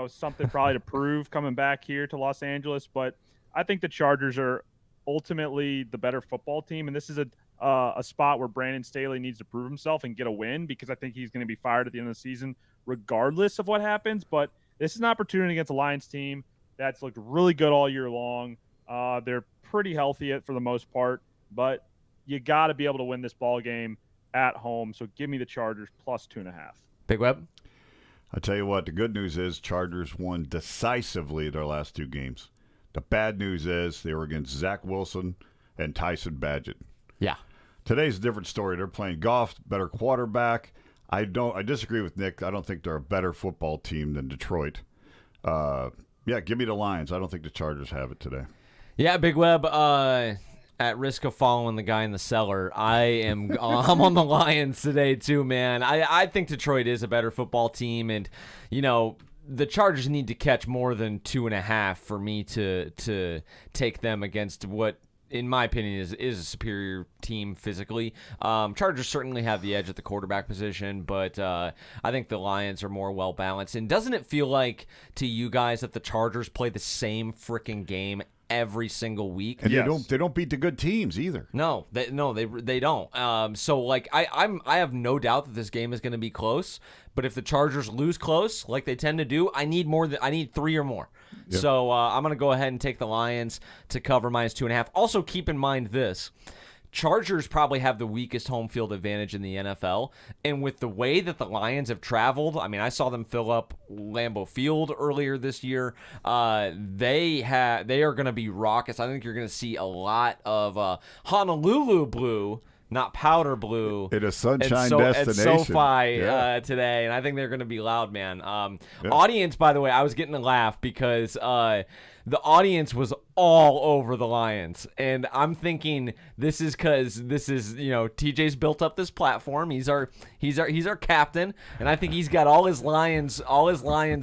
something probably to prove coming back here to Los Angeles. But I think the Chargers are ultimately the better football team, and this is a spot where Brandon Staley needs to prove himself and get a win, because I think he's going to be fired at the end of the season regardless of what happens. But this is an opportunity against a Lions team that's looked really good all year long. They're pretty healthy for the most part, but you got to be able to win this ball game at home. So give me the Chargers +2.5. Big Web? I tell you what, the good news is Chargers won decisively their last 2 games. The bad news is they were against Zach Wilson and Tyson Badgett. Yeah. Today's a different story. They're playing Goff, better quarterback. I disagree with Nick. I don't think they're a better football team than Detroit. Yeah, give me the Lions. I don't think the Chargers have it today. Yeah, Big Web, at risk of following the guy in the cellar, I'm on the Lions today too, man. I think Detroit is a better football team, and the Chargers need to catch more than 2.5 for me to take them against what, in my opinion, is a superior team physically. Chargers certainly have the edge at the quarterback position, but I think the Lions are more well-balanced. And doesn't it feel like to you guys that the Chargers play the same freaking game every single week? And Yes. they don't beat the good teams either. No, they don't. So like I have no doubt that this game is going to be close. But if the Chargers lose close, like they tend to do, I need 3 or more. Yep. So I'm going to go ahead and take the Lions to cover -2.5. Also, keep in mind this. Chargers probably have the weakest home field advantage in the NFL, and with the way that the Lions have traveled, I mean, I saw them fill up Lambeau Field earlier this year. They are going to be raucous. I think you're going to see a lot of Honolulu blue, not powder blue, In a sunshine at destination. SoFi Yeah. today, and I think they're going to be loud, man. Audience, by the way, I was getting a laugh because the audience was all over the Lions, and I'm thinking this is because TJ's built up this platform. He's our captain, and I think he's got all his Lions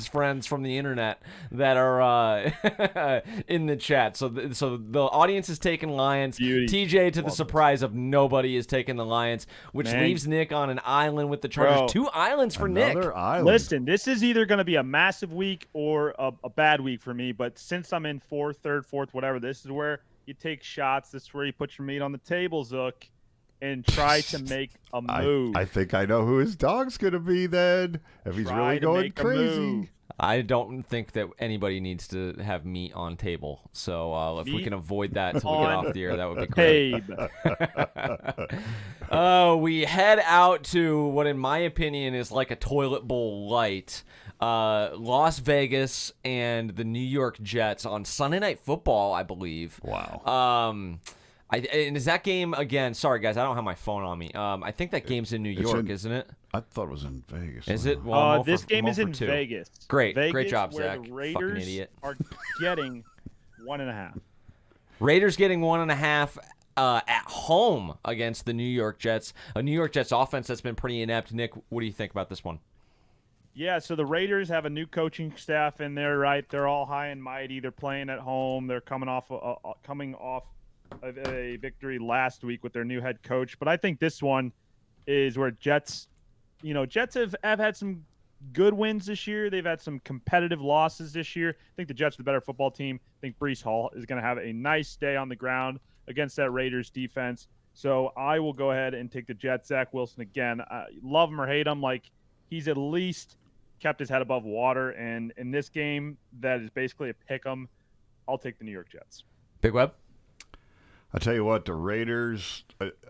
friends from the internet that are in the chat. So the audience is taking Lions. Beauty. TJ, to the Love it. surprise of nobody, is taking the Lions, which Man. leaves Nick on an island with the Chargers. Bro. 2 islands for Nick. Another island. Listen, this is either going to be a massive week or a bad week for me. But since I'm in third, fourth, whatever, this is where you take shots. This is where you put your meat on the table, Zook, and try to make a move. I think I know who his dog's going to be then. If he's Try really to going make a crazy. move. I don't think that anybody needs to have meat on table. So if we Meat can avoid that until we get on off the air, that would be great. Babe. We head out to what, in my opinion, is like a toilet bowl light. Las Vegas and the New York Jets on Sunday Night Football, I believe. Wow. And is that game again? Sorry, guys, I don't have my phone on me. I think that game's in New York, isn't it? I thought it was in Vegas. Is it? Well, I'm This 0 game I'm is 0 in for 2. Vegas. Great Vegas, job, where Zach. The Fucking Raiders idiot. are getting 1.5. Raiders getting 1.5 at home against the New York Jets. A New York Jets offense that's been pretty inept. Nick, what do you think about this one? Yeah, so the Raiders have a new coaching staff in there, right? They're all high and mighty. They're playing at home. They're coming off of a victory last week with their new head coach. But I think this one is where Jets have had some good wins this year. They've had some competitive losses this year. I think the Jets are the better football team. I think Breece Hall is going to have a nice day on the ground against that Raiders defense. So I will go ahead and take the Jets. Zach Wilson again. Love him or hate him, like he's at least kept his head above water. And in this game, that is basically a pick 'em. I'll take the New York Jets. Big Web? I tell you what, the Raiders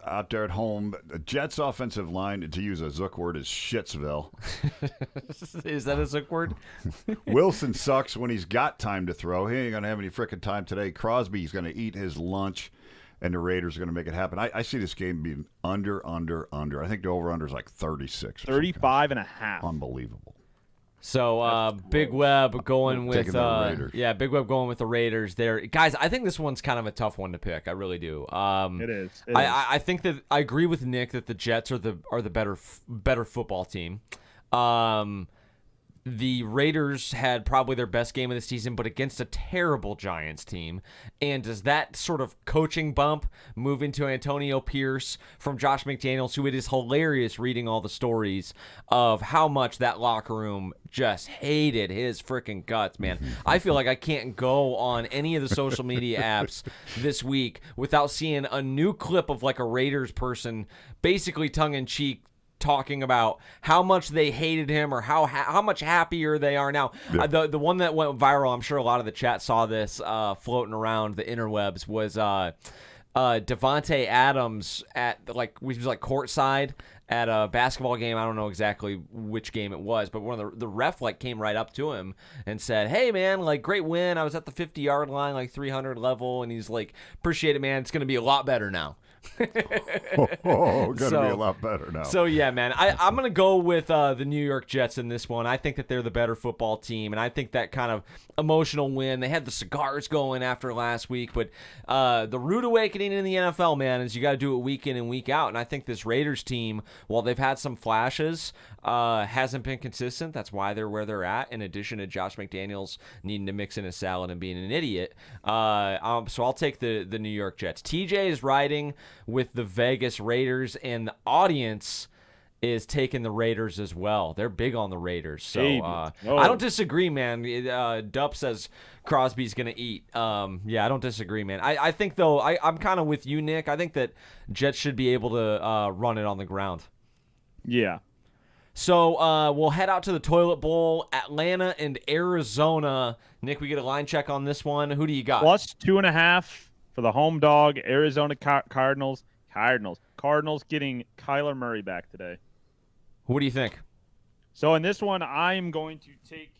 out there at home, the Jets' offensive line, to use a Zook word, is shitsville. Is that a Zook word? Wilson sucks when he's got time to throw. He ain't going to have any frickin' time today. Crosby's going to eat his lunch, and the Raiders are going to make it happen. I see this game being under. I think the over-under is like 36. 35.5. Unbelievable. So Big Web going with Taking the Raiders. Big Web going with the Raiders there. Guys, I think this one's kind of a tough one to pick. I really do. It is. I think that I agree with Nick that the Jets are the better football team. The Raiders had probably their best game of the season, but against a terrible Giants team. And does that sort of coaching bump move into Antonio Pierce from Josh McDaniels, who it is hilarious reading all the stories of how much that locker room just hated his freaking guts, man. I feel like I can't go on any of the social media apps this week without seeing a new clip of like a Raiders person basically tongue-in-cheek talking about how much they hated him or how much happier they are now. The one that went viral, I'm sure a lot of the chat saw this floating around the interwebs, was Devontae Adams he was like courtside at a basketball game. I don't know exactly which game it was, but one of the ref came right up to him and said, "Hey man, great win. I was at the 50-yard line, 300 level," and he's like, "Appreciate it, man. It's gonna be a lot better now." Gonna be a lot better now. So yeah, man, I'm gonna go with the New York Jets in this one. I think that they're the better football team, and I think that kind of emotional win. They had the cigars going after last week, but the rude awakening in the NFL, man, is you got to do it week in and week out. And I think this Raiders team, while they've had some flashes, hasn't been consistent. That's why they're where they're at. In addition to Josh McDaniels needing to mix in a salad and being an idiot, so I'll take the New York Jets. TJ is riding with the Vegas Raiders, and the audience is taking the Raiders as well. They're big on the Raiders. So I don't disagree, man. Dup says Crosby's going to eat. Yeah, I don't disagree, man. I think, though, I'm kind of with you, Nick. I think that Jets should be able to run it on the ground. Yeah. So we'll head out to the Toilet Bowl, Atlanta and Arizona. Nick, we get a line check on this one. Who do you got? Plus 2.5 for the home dog, Arizona Cardinals. Cardinals getting Kyler Murray back today. What do you think? So in this one, I am going to take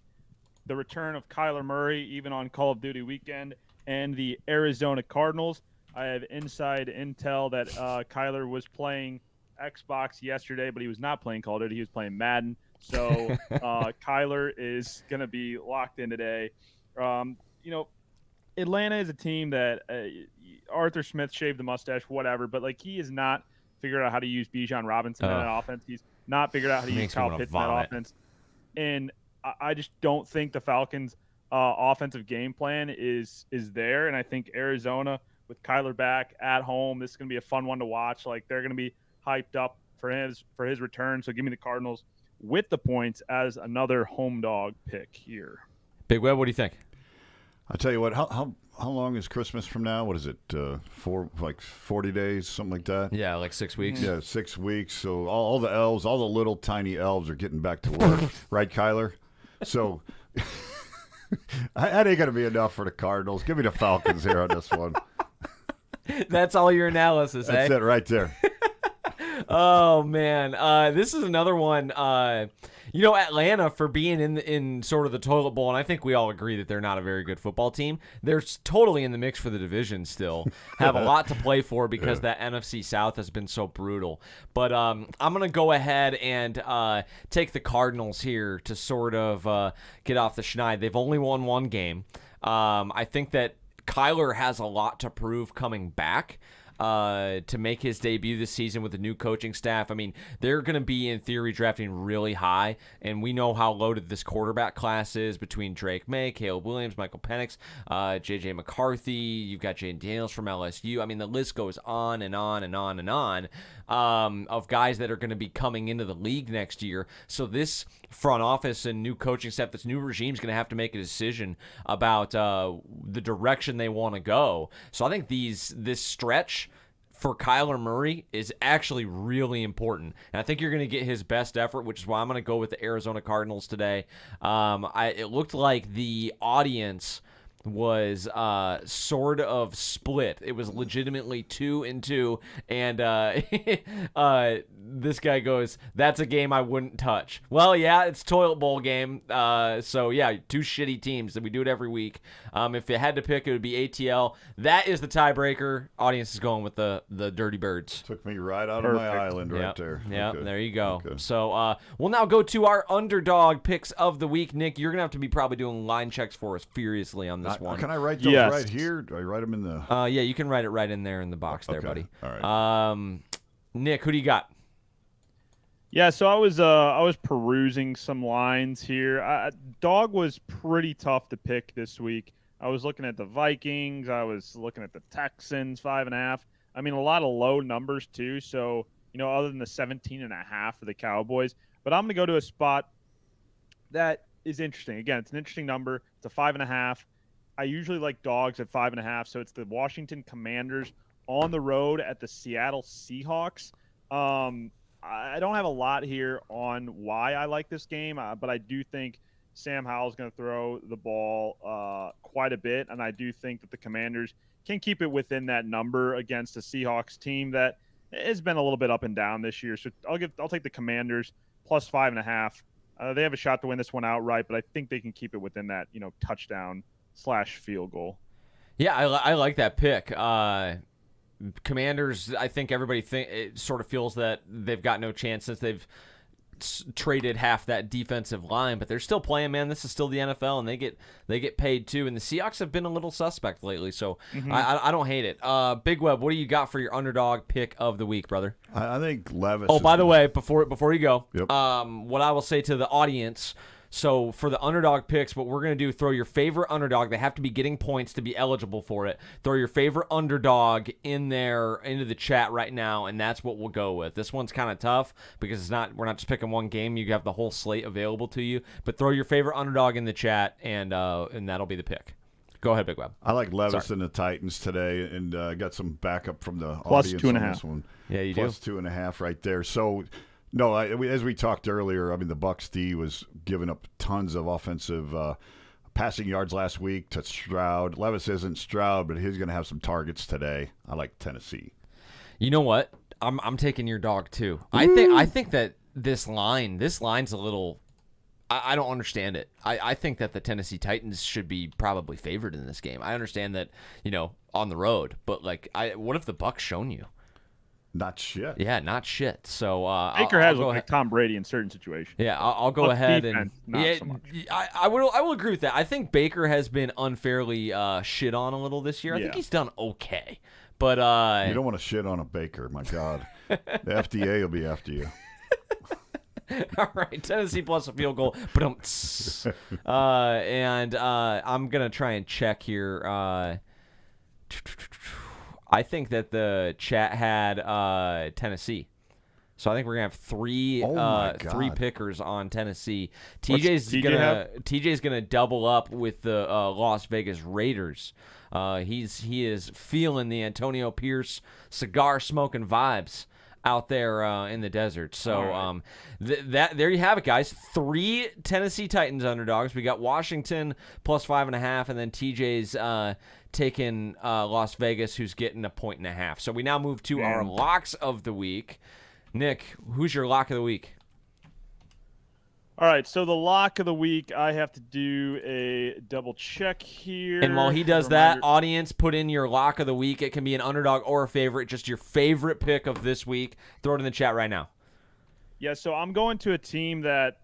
the return of Kyler Murray, even on Call of Duty weekend, and the Arizona Cardinals. I have inside intel that Kyler was playing Xbox yesterday, but he was not playing Call of Duty. He was playing Madden. So Kyler is going to be locked in today. Atlanta is a team that Arthur Smith shaved the mustache, whatever, but he has not figured out how to use Bijan Robinson in that offense. He's not figured out how to use Kyle Pitts in that offense. And I just don't think the Falcons' offensive game plan is there. And I think Arizona, with Kyler back at home, this is going to be a fun one to watch. They're going to be hyped up for his return. So give me the Cardinals with the points as another home dog pick here. Big Web, what do you think? I'll tell you what. How long is Christmas from now? What is it? 40 days, something like that. Yeah, 6 weeks. Yeah, 6 weeks. So all the elves, all the little tiny elves, are getting back to work, right, Kyler? So that ain't gonna be enough for the Cardinals. Give me the Falcons here on this one. That's all your analysis, That's it right there. Oh man, this is another one. Atlanta, for being in sort of the toilet bowl, and I think we all agree that they're not a very good football team. They're totally in the mix for the division still. Have a lot to play for because that NFC South has been so brutal. But I'm going to go ahead and take the Cardinals here to sort of get off the schneid. They've only won one game. I think that Kyler has a lot to prove coming back. To make his debut this season with the new coaching staff. I mean, they're going to be, in theory, drafting really high, and we know how loaded this quarterback class is between Drake May, Caleb Williams, Michael Penix, J.J. McCarthy. You've got Jaden Daniels from LSU. I mean, the list goes on and on and on and on of guys that are going to be coming into the league next year. So this front office and new coaching staff, this new regime is going to have to make a decision about the direction they want to go. So I think this stretch for Kyler Murray is actually really important. And I think you're going to get his best effort, which is why I'm going to go with the Arizona Cardinals today. It looked like the audience was sort of split. It was legitimately 2-2, and this guy goes, "That's a game I wouldn't touch." Well, yeah, it's toilet bowl game, so yeah, two shitty teams that we do it every week. If you had to pick, it would be ATL. That is the tiebreaker. Audience is going with the Dirty Birds. Took me right out of my island right there. Yeah, Okay. there you go. Okay. So we'll now go to our underdog picks of the week. Nick, you're going to have to be probably doing line checks for us furiously on this one. Can I write those Yes. right here? Do I write them in the... Yeah, you can write it right in there in the box there, Okay. buddy. All right. Nick, who do you got? Yeah, so I was perusing some lines here. Dog was pretty tough to pick this week. I was looking at the Vikings. I was looking at the Texans, 5.5. I mean, a lot of low numbers too. So, other than the 17.5 for the Cowboys, but I'm going to go to a spot that is interesting. Again, it's an interesting number. It's a 5.5. I usually like dogs at 5.5. So it's the Washington Commanders on the road at the Seattle Seahawks. I don't have a lot here on why I like this game, but I do think Sam Howell's going to throw the ball quite a bit, and I do think that the Commanders can keep it within that number against a Seahawks team that has been a little bit up and down this year. So I'll take the Commanders plus 5.5. They have a shot to win this one outright, but I think they can keep it within that touchdown/field goal. Yeah, I like that pick. Commanders, I think everybody it sort of feels that they've got no chance since they've traded half that defensive line, but they're still playing, man. This is still the NFL, and they get paid too. And the Seahawks have been a little suspect lately, so I don't hate it. Big Web, what do you got for your underdog pick of the week, brother? I think Levis. Oh, by the way, before you go, Yep. What I will say to the audience. So for the underdog picks, what we're going to do, throw your favorite underdog. They have to be getting points to be eligible for it. Throw your favorite underdog in there into the chat right now, and that's what we'll go with. This one's kind of tough because we're not just picking one game. You have the whole slate available to you. But throw your favorite underdog in the chat, and that'll be the pick. Go ahead, Big Web. I like Levis and the Titans today, and got some backup from the Plus audience 2.5. on this one. Yeah, you Plus do. 2.5 right there. So, no, as we talked earlier, I mean, the Bucs D was giving up tons of offensive passing yards last week to Stroud. Levis isn't Stroud, but he's going to have some targets today. I like Tennessee. You know what? I'm taking your dog too. I think that this line's a little. I don't understand it. I think that the Tennessee Titans should be probably favored in this game. I understand that on the road, but what if the Bucs shown you? Not shit. Yeah, not shit. So Baker I'll has go looked like Tom Brady in certain situations. Yeah, I'll go Plus ahead defense, and not so much. I will agree with that. I think Baker has been unfairly shit on a little this year. I think Yeah. he's done okay, but You don't want to shit on a Baker, my God. The FDA will be after you. all right, Tennessee plus a field goal. And I'm gonna try and check here. I think that the chat had Tennessee. So I think we're gonna have three God. pickers on Tennessee. What's TJ's gonna double up with the Las Vegas Raiders. He is feeling the Antonio Pierce cigar smoking vibes out there in the desert. So there you have it, guys. 3 Tennessee Titans underdogs. We got Washington plus 5.5, and then TJ's taking Las Vegas, who's getting 1.5. So we now move to our locks of the week. Nick, who's your lock of the week? All right, so the lock of the week, I have to do a double check here. And while he does that, audience, put in your lock of the week. It can be an underdog or a favorite, just your favorite pick of this week. Throw it in the chat right now. Yeah, so I'm going to a team that,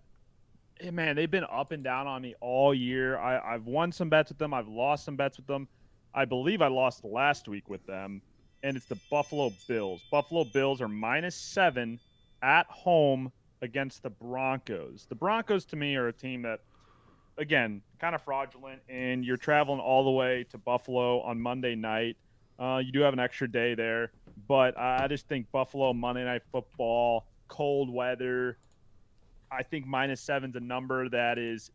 man, they've been up and down on me all year. I've won some bets with them. I've lost some bets with them. I believe I lost last week with them, and it's the Buffalo Bills. Buffalo Bills are -7 at home against the Broncos. The Broncos, to me, are a team that, again, kind of fraudulent, and you're traveling all the way to Buffalo on Monday night. You do have an extra day there, but I just think Buffalo, Monday Night Football, cold weather, I think -7's a number that is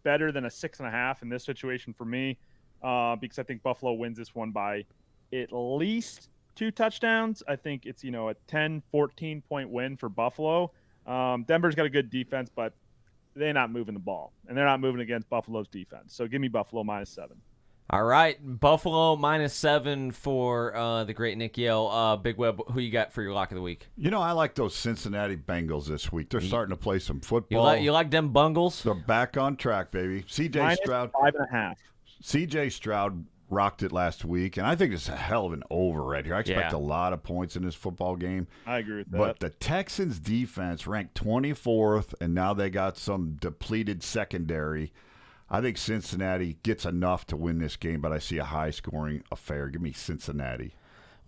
better than a 6.5 in this situation for me, because I think Buffalo wins this one by at least 2 touchdowns. I think it's a 10, 14-point win for Buffalo. Denver's got a good defense, but they're not moving the ball, and they're not moving against Buffalo's defense. So give me Buffalo -7. All right, Buffalo -7 for the great Nick Yale. Big Web, who you got for your lock of the week? I like those Cincinnati Bengals this week. They're starting to play some football. You like them Bungles? They're back on track, baby. CJ Stroud. -5.5. CJ Stroud rocked it last week, and I think it's a hell of an over right here. I expect Yeah. a lot of points in this football game. I agree with that. But the Texans' defense ranked 24th, and now they got some depleted secondary. I think Cincinnati gets enough to win this game, but I see a high-scoring affair. Give me Cincinnati.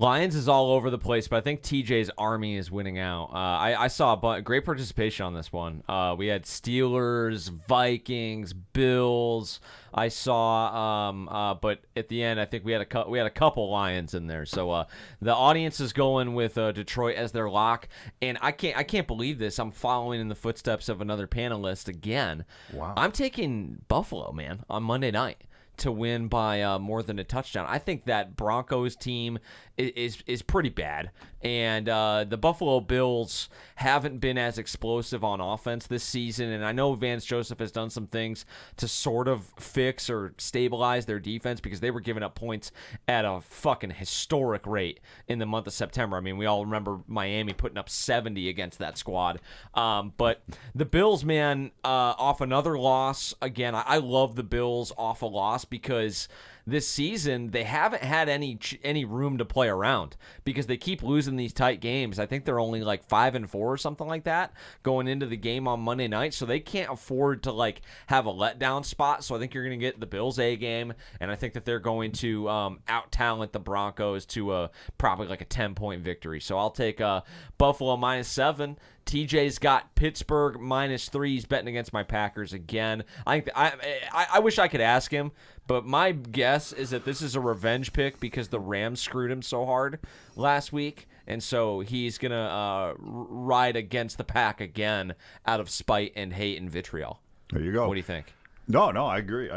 Lions is all over the place, but I think TJ's Army is winning out. I saw great participation on this one. We had Steelers, Vikings, Bills. I saw, but at the end, I think we had a couple Lions in there. So the audience is going with Detroit as their lock, and I can't believe this. I'm following in the footsteps of another panelist again. Wow. I'm taking Buffalo, man, on Monday night. to win by more than a touchdown. I think that Broncos team is pretty bad, and the Buffalo Bills haven't been as explosive on offense this season, and I know Vance Joseph has done some things to sort of fix or stabilize their defense because they were giving up points at a fucking historic rate in the month of September. I mean, we all remember Miami putting up 70 against that squad. But the Bills, man, off another loss, again, I love the Bills off a loss because this season they haven't had any room to play around because they keep losing these tight games. I think they're only like 5-4 or something like that going into the game on Monday night, so they can't afford to like have a letdown spot. So I think you're going to get the Bills A game, and I think that they're going to out talent the Broncos to probably like a 10-point victory. So I'll take Buffalo -7. TJ's got Pittsburgh -3. He's betting against my Packers again. I wish I could ask him, but my guess is that this is a revenge pick because the Rams screwed him so hard last week, and so he's going to ride against the pack again out of spite and hate and vitriol. There you go. What do you think? No, I agree.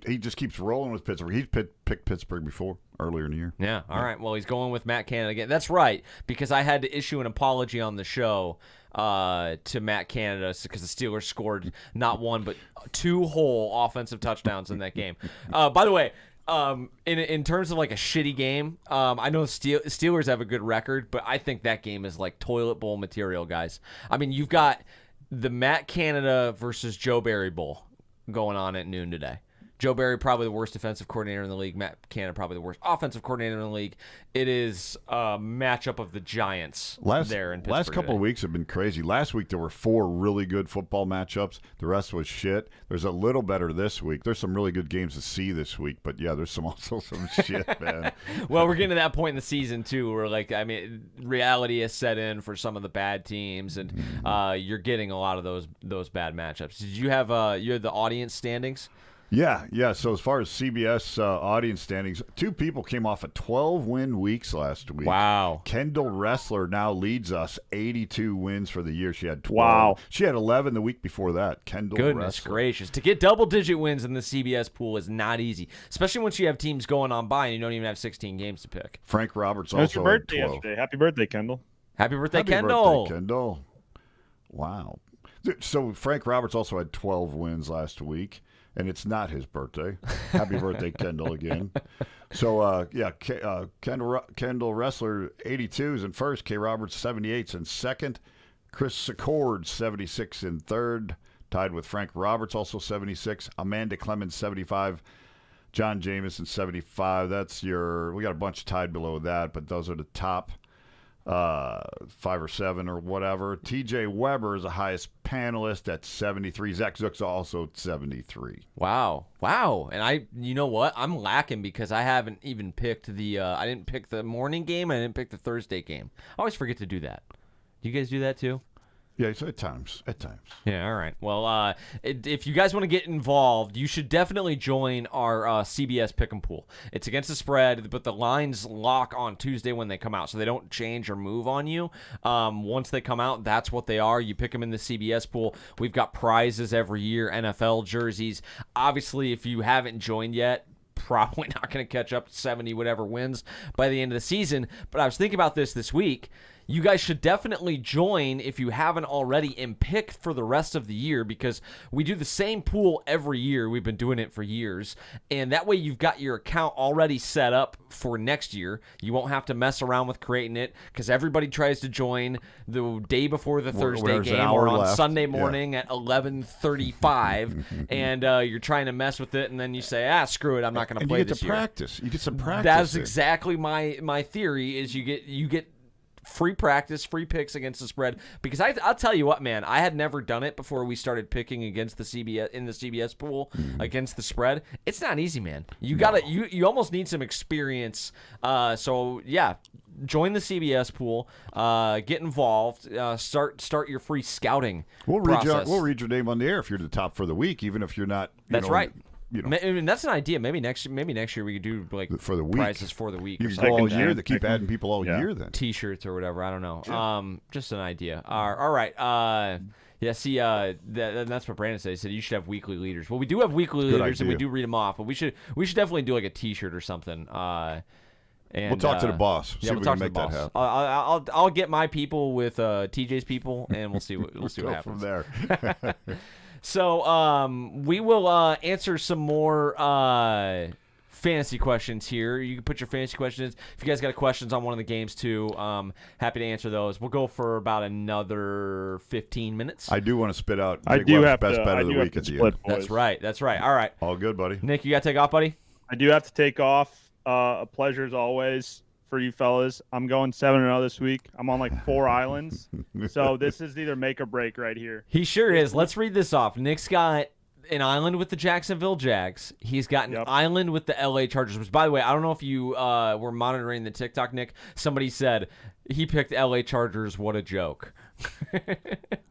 He just keeps rolling with Pittsburgh. He's picked Pittsburgh before earlier in the year. Yeah, all right. Well, he's going with Matt Canada again. That's right, because I had to issue an apology on the show to Matt Canada because the Steelers scored not one but 2 whole offensive touchdowns in that game. By the way, in terms of like a shitty game, I know Steelers have a good record, but I think that game is like toilet bowl material, guys. I mean, you've got the Matt Canada versus Joe Barry Bowl going on at noon today. Joe Barry, probably the worst defensive coordinator in the league. Matt Canada, probably the worst offensive coordinator in the league. It is a matchup of the Giants there in Pittsburgh. Last couple today. of weeks have been crazy. Last week there were 4 really good football matchups. The rest was shit. There's a little better this week. There's some really good games to see this week, but yeah, there's also some shit, man. Well, we're getting to that point in the season too, where reality has set in for some of the bad teams, and you're getting a lot of those bad matchups. Did you have the audience standings? Yeah. So as far as CBS audience standings, 2 people came off of 12-win weeks last week. Wow. Kendall Wrestler now leads us 82 wins for the year. She had 12. Wow. She had 11 the week before that. Kendall Goodness Wrestler. gracious. To get double-digit wins in the CBS pool is not easy, especially once you have teams going on by and you don't even have 16 games to pick. Frank Roberts It was your also had birthday 12. yesterday. Happy birthday, Kendall. Happy birthday, Happy Kendall. birthday, Kendall. Wow. So Frank Roberts also had 12 wins last week, and it's not his birthday. Happy birthday, Kendall, again. So, Kendall Wrestler, 82s in first. K. Roberts, 78s in second. Chris Secord, 76 in third. Tied with Frank Roberts, also 76. Amanda Clemens, 75. John Jameson, 75. We got a bunch tied below that, but those are the top 5 or 7 or whatever. TJ Weber is the highest panelist at 73. Zach Zook's also 73. Wow. And you know what? I'm lacking because I haven't even picked I didn't pick the morning game. I didn't pick the Thursday game. I always forget to do that. Do you guys do that too? Yeah, so at times. Yeah, all right. Well, if you guys want to get involved, you should definitely join our CBS Pick'em Pool. It's against the spread, but the lines lock on Tuesday when they come out, so they don't change or move on you. Once they come out, that's what they are. You pick them in the CBS pool. We've got prizes every year, NFL jerseys. Obviously, if you haven't joined yet, probably not going to catch up to 70 whatever wins by the end of the season. But I was thinking about this week. You guys should definitely join if you haven't already and pick for the rest of the year because we do the same pool every year. We've been doing it for years. And that way you've got your account already set up for next year. You won't have to mess around with creating it because everybody tries to join the day before the Thursday game or on Sunday morning at 11:35 and you're trying to mess with it and then you say, screw it, I'm not going to play this year. You get some practice. That's exactly my theory is you get free practice, free picks against the spread. Because I'll tell you what, man, I had never done it before we started picking against the CBS pool against the spread. It's not easy, man. You almost need some experience. So yeah, join the CBS pool. Get involved. Start your free scouting process. We'll read your name on the air if you're the top for the week, even if you're not. That's right. I mean, that's an idea. Maybe next year we could do like for the week. prizes for the week. You or can something. go all Second year. gen. They keep adding people all Yeah. year then. T-shirts or whatever. I don't know. Just an idea. All right. Yeah. See, that's what Brandon said. He said you should have weekly leaders. Well, we do have weekly Good leaders, and we idea. do read them off. But we should definitely do like a T-shirt or something. And, We'll talk to the boss. See Yeah, if we'll we talk can to make the that boss. happen. I'll get my people with TJ's people, and we'll see what Go happens. from there. So we will answer some more fantasy questions here. You can put your fantasy questions. If you guys got questions on one of the games too, happy to answer those. We'll go for about another 15 minutes. I do want to spit out I Big do Web's have best to. bet I of the do have week to at the split, end. boys. That's right. All right. All good, buddy. Nick, you got to take off, buddy? I do have to take off. A pleasure as always for you fellas. I'm going 7-0 this week. I'm on like 4 islands, so this is either make or break right here. He sure is. Let's read this off. Nick's got an island with the Jacksonville Jags. He's got an Yep. island with the LA Chargers. Which, by the way, I don't know if you were monitoring the TikTok, Nick. Somebody said he picked LA Chargers. What a joke.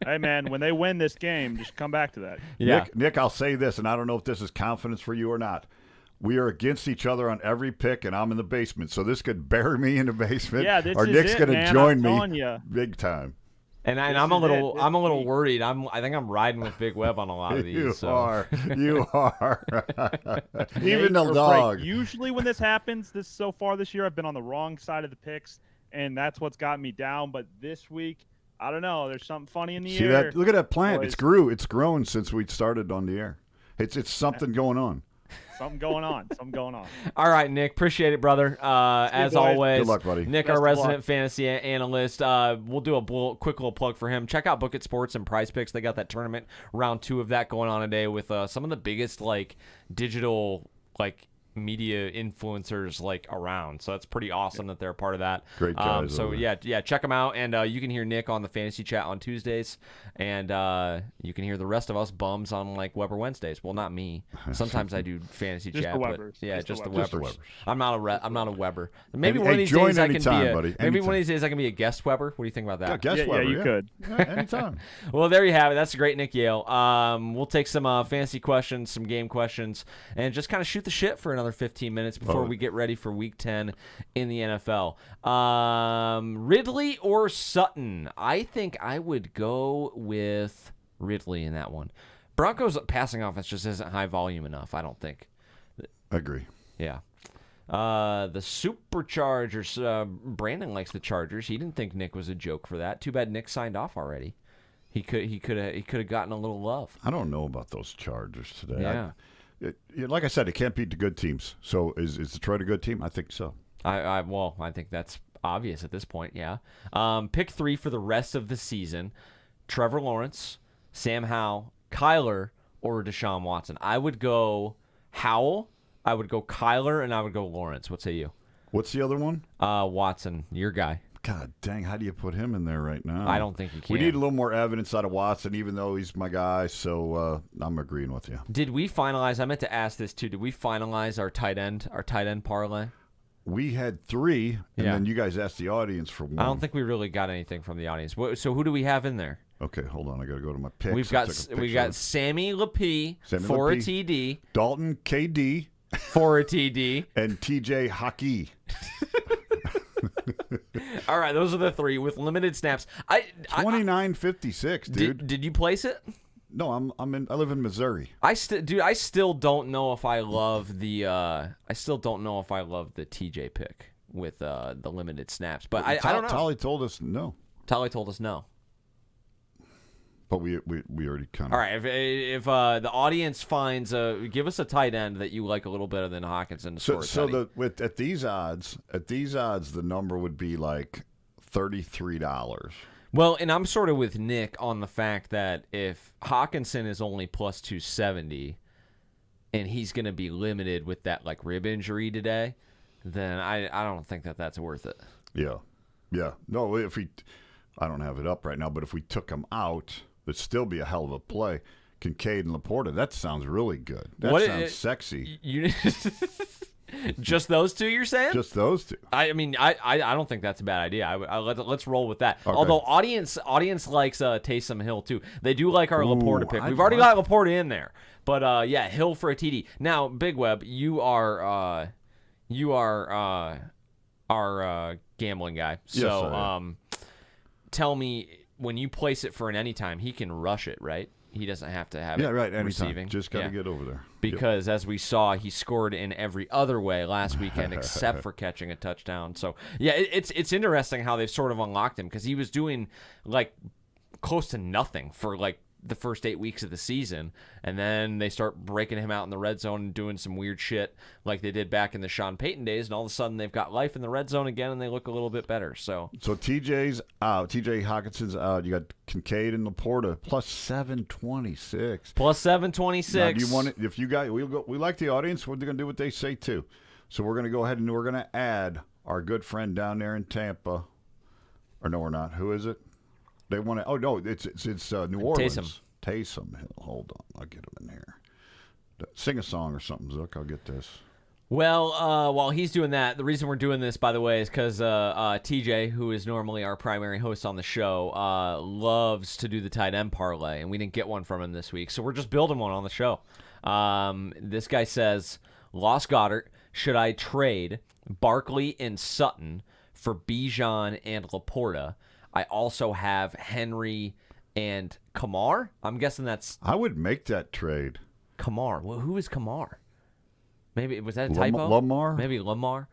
Hey man, when they win this game, just come back to that. Yeah. Nick, I'll say this, and I don't know if this is confidence for you or not. We are against each other on every pick, and I'm in the basement, so this could bury me in the basement. Yeah, this or is Nick's it, going man. to join I'm telling me ya. big time. And This I'm a is little it. This I'm a little week. worried. I think I'm riding with Big Web on a lot of these. You so. are. You are. Even Make the or break. dog. Usually when this happens, so far this year, I've been on the wrong side of the picks, and that's what's got me down. But this week, I don't know. There's something funny in the See air. that? Look at that plant. Boys. It's grown since we started on the air. It's something going on. Something going on. Something going on. All right, Nick. Appreciate it, brother. As boys. always, Good luck, buddy. Nick, Best our of resident luck. fantasy analyst. We'll do a quick little plug for him. Check out Book It Sports and Prize Picks. They got that tournament, round 2 of that going on today with some of the biggest like digital like media influencers like around. So that's pretty awesome that they're a part of that. Great guys So over yeah, check them out, and you can hear Nick on the fantasy chat on Tuesdays, and you can hear the rest of us bums on like Weber Wednesdays. Well, not me. Sometimes I do fantasy Just chat, the but Webers. yeah, Just just the the Webers. Webers. Just the I'm not a Weber. Maybe Hey, one of these join days I can anytime, be a buddy. maybe one Anytime. of these days I can be a guest Weber. What do you think about that? Yeah, guess Yeah, Weber, you could. Yeah, anytime. Well, there you have it. That's a great Nick Yale. We'll take some fantasy questions, some game questions, and just kind of shoot the shit for another 15 minutes before we get ready for Week 10 in the NFL. Ridley or Sutton? I think I would go with Ridley in that one. Broncos passing offense just isn't high volume enough, I don't think. I agree. Yeah. The Superchargers. Brandon likes the Chargers. He didn't think Nick was a joke for that. Too bad Nick signed off already. He could have gotten a little love. I don't know about those Chargers today. Yeah. Like I said, it can't beat the good teams. So is Detroit a good team? I think so. I think that's obvious at this point. Yeah. Pick 3 for the rest of the season: Trevor Lawrence, Sam Howell, Kyler, or Deshaun Watson. I would go Howell, I would go Kyler, and I would go Lawrence. What say you? What's the other one? Watson, your guy. God dang, how do you put him in there right now? I don't think you can. We need a little more evidence out of Watson, even though he's my guy. So I'm agreeing with you. Did we finalize? I meant to ask this too. Did we finalize our tight end parlay? We had 3, and Yeah. then you guys asked the audience for 1. I don't think we really got anything from the audience. So who do we have in there? Okay, hold on. I got to go to my picks. We've I got took a we picture got of Sammy Lepee Sammy for a Lepee. TD, Dalton KD for a TD. and TJ Hockey. All right, those are the 3 with limited snaps. I 29.56, dude. did you place it? No, I live in Missouri. I still don't know if I love the TJ pick with the limited snaps. But I don't know. Tolly told us no, Tolly told us no. but we already kind of. All right, if the audience finds give us a tight end that you like a little better than Hawkinson. At these odds, the number would be like $33. Well, and I'm sort of with Nick on the fact that if Hawkinson is only plus 270 and he's going to be limited with that like rib injury today, then I don't think that's worth it. Yeah. No, I don't have it up right now, but if we took him out, it'd still be a hell of a play. Kincaid and Laporta, that sounds really good. That sounds sexy. Just those two, you're saying? Just those two. I mean, I don't think that's a bad idea. Let's roll with that. Okay. Although audience likes Taysom Hill too. They do like our Laporta pick. I'd We've already like- got Laporta in there, but yeah, Hill for a TD. Now, Big Web, you are our gambling guy. So Yes, I am. tell me, when you place it for an anytime, he can rush it, right? He doesn't have to have Yeah, it right. Anytime. receiving. Just got to Yeah. get over there. Because as we saw, he scored in every other way last weekend except for catching a touchdown. So yeah, it's interesting how they've sort of unlocked him because he was doing like close to nothing for like the first 8 weeks of the season, and then they start breaking him out in the red zone and doing some weird shit like they did back in the Sean Payton days, and all of a sudden they've got life in the red zone again and they look a little bit better. So TJ's out. TJ Hawkinson's out. You got Kincaid and Laporta plus 726. plus Now, 726. do you want it? If you guys, we like the audience. We're going to do what they say too. So we're going to go ahead and we're going to add our good friend down there in Tampa. Or no, we're not. Who is it? They want to. Oh no, it's New Orleans. Taysom Hill. Hold on, I'll get him in here. Sing a song or something, Zook. I'll get this. Well, while he's doing that, the reason we're doing this, by the way, is because TJ, who is normally our primary host on the show, loves to do the tight end parlay, and we didn't get one from him this week, so we're just building one on the show. This guy says, Lost Goddard, should I trade Barkley and Sutton for Bijan and Laporta? I also have Henry and Kamar. I'm guessing that's I would make that trade. Kamar. Well, who is Kamar? Maybe was that a typo? Lamar? Maybe Lamar.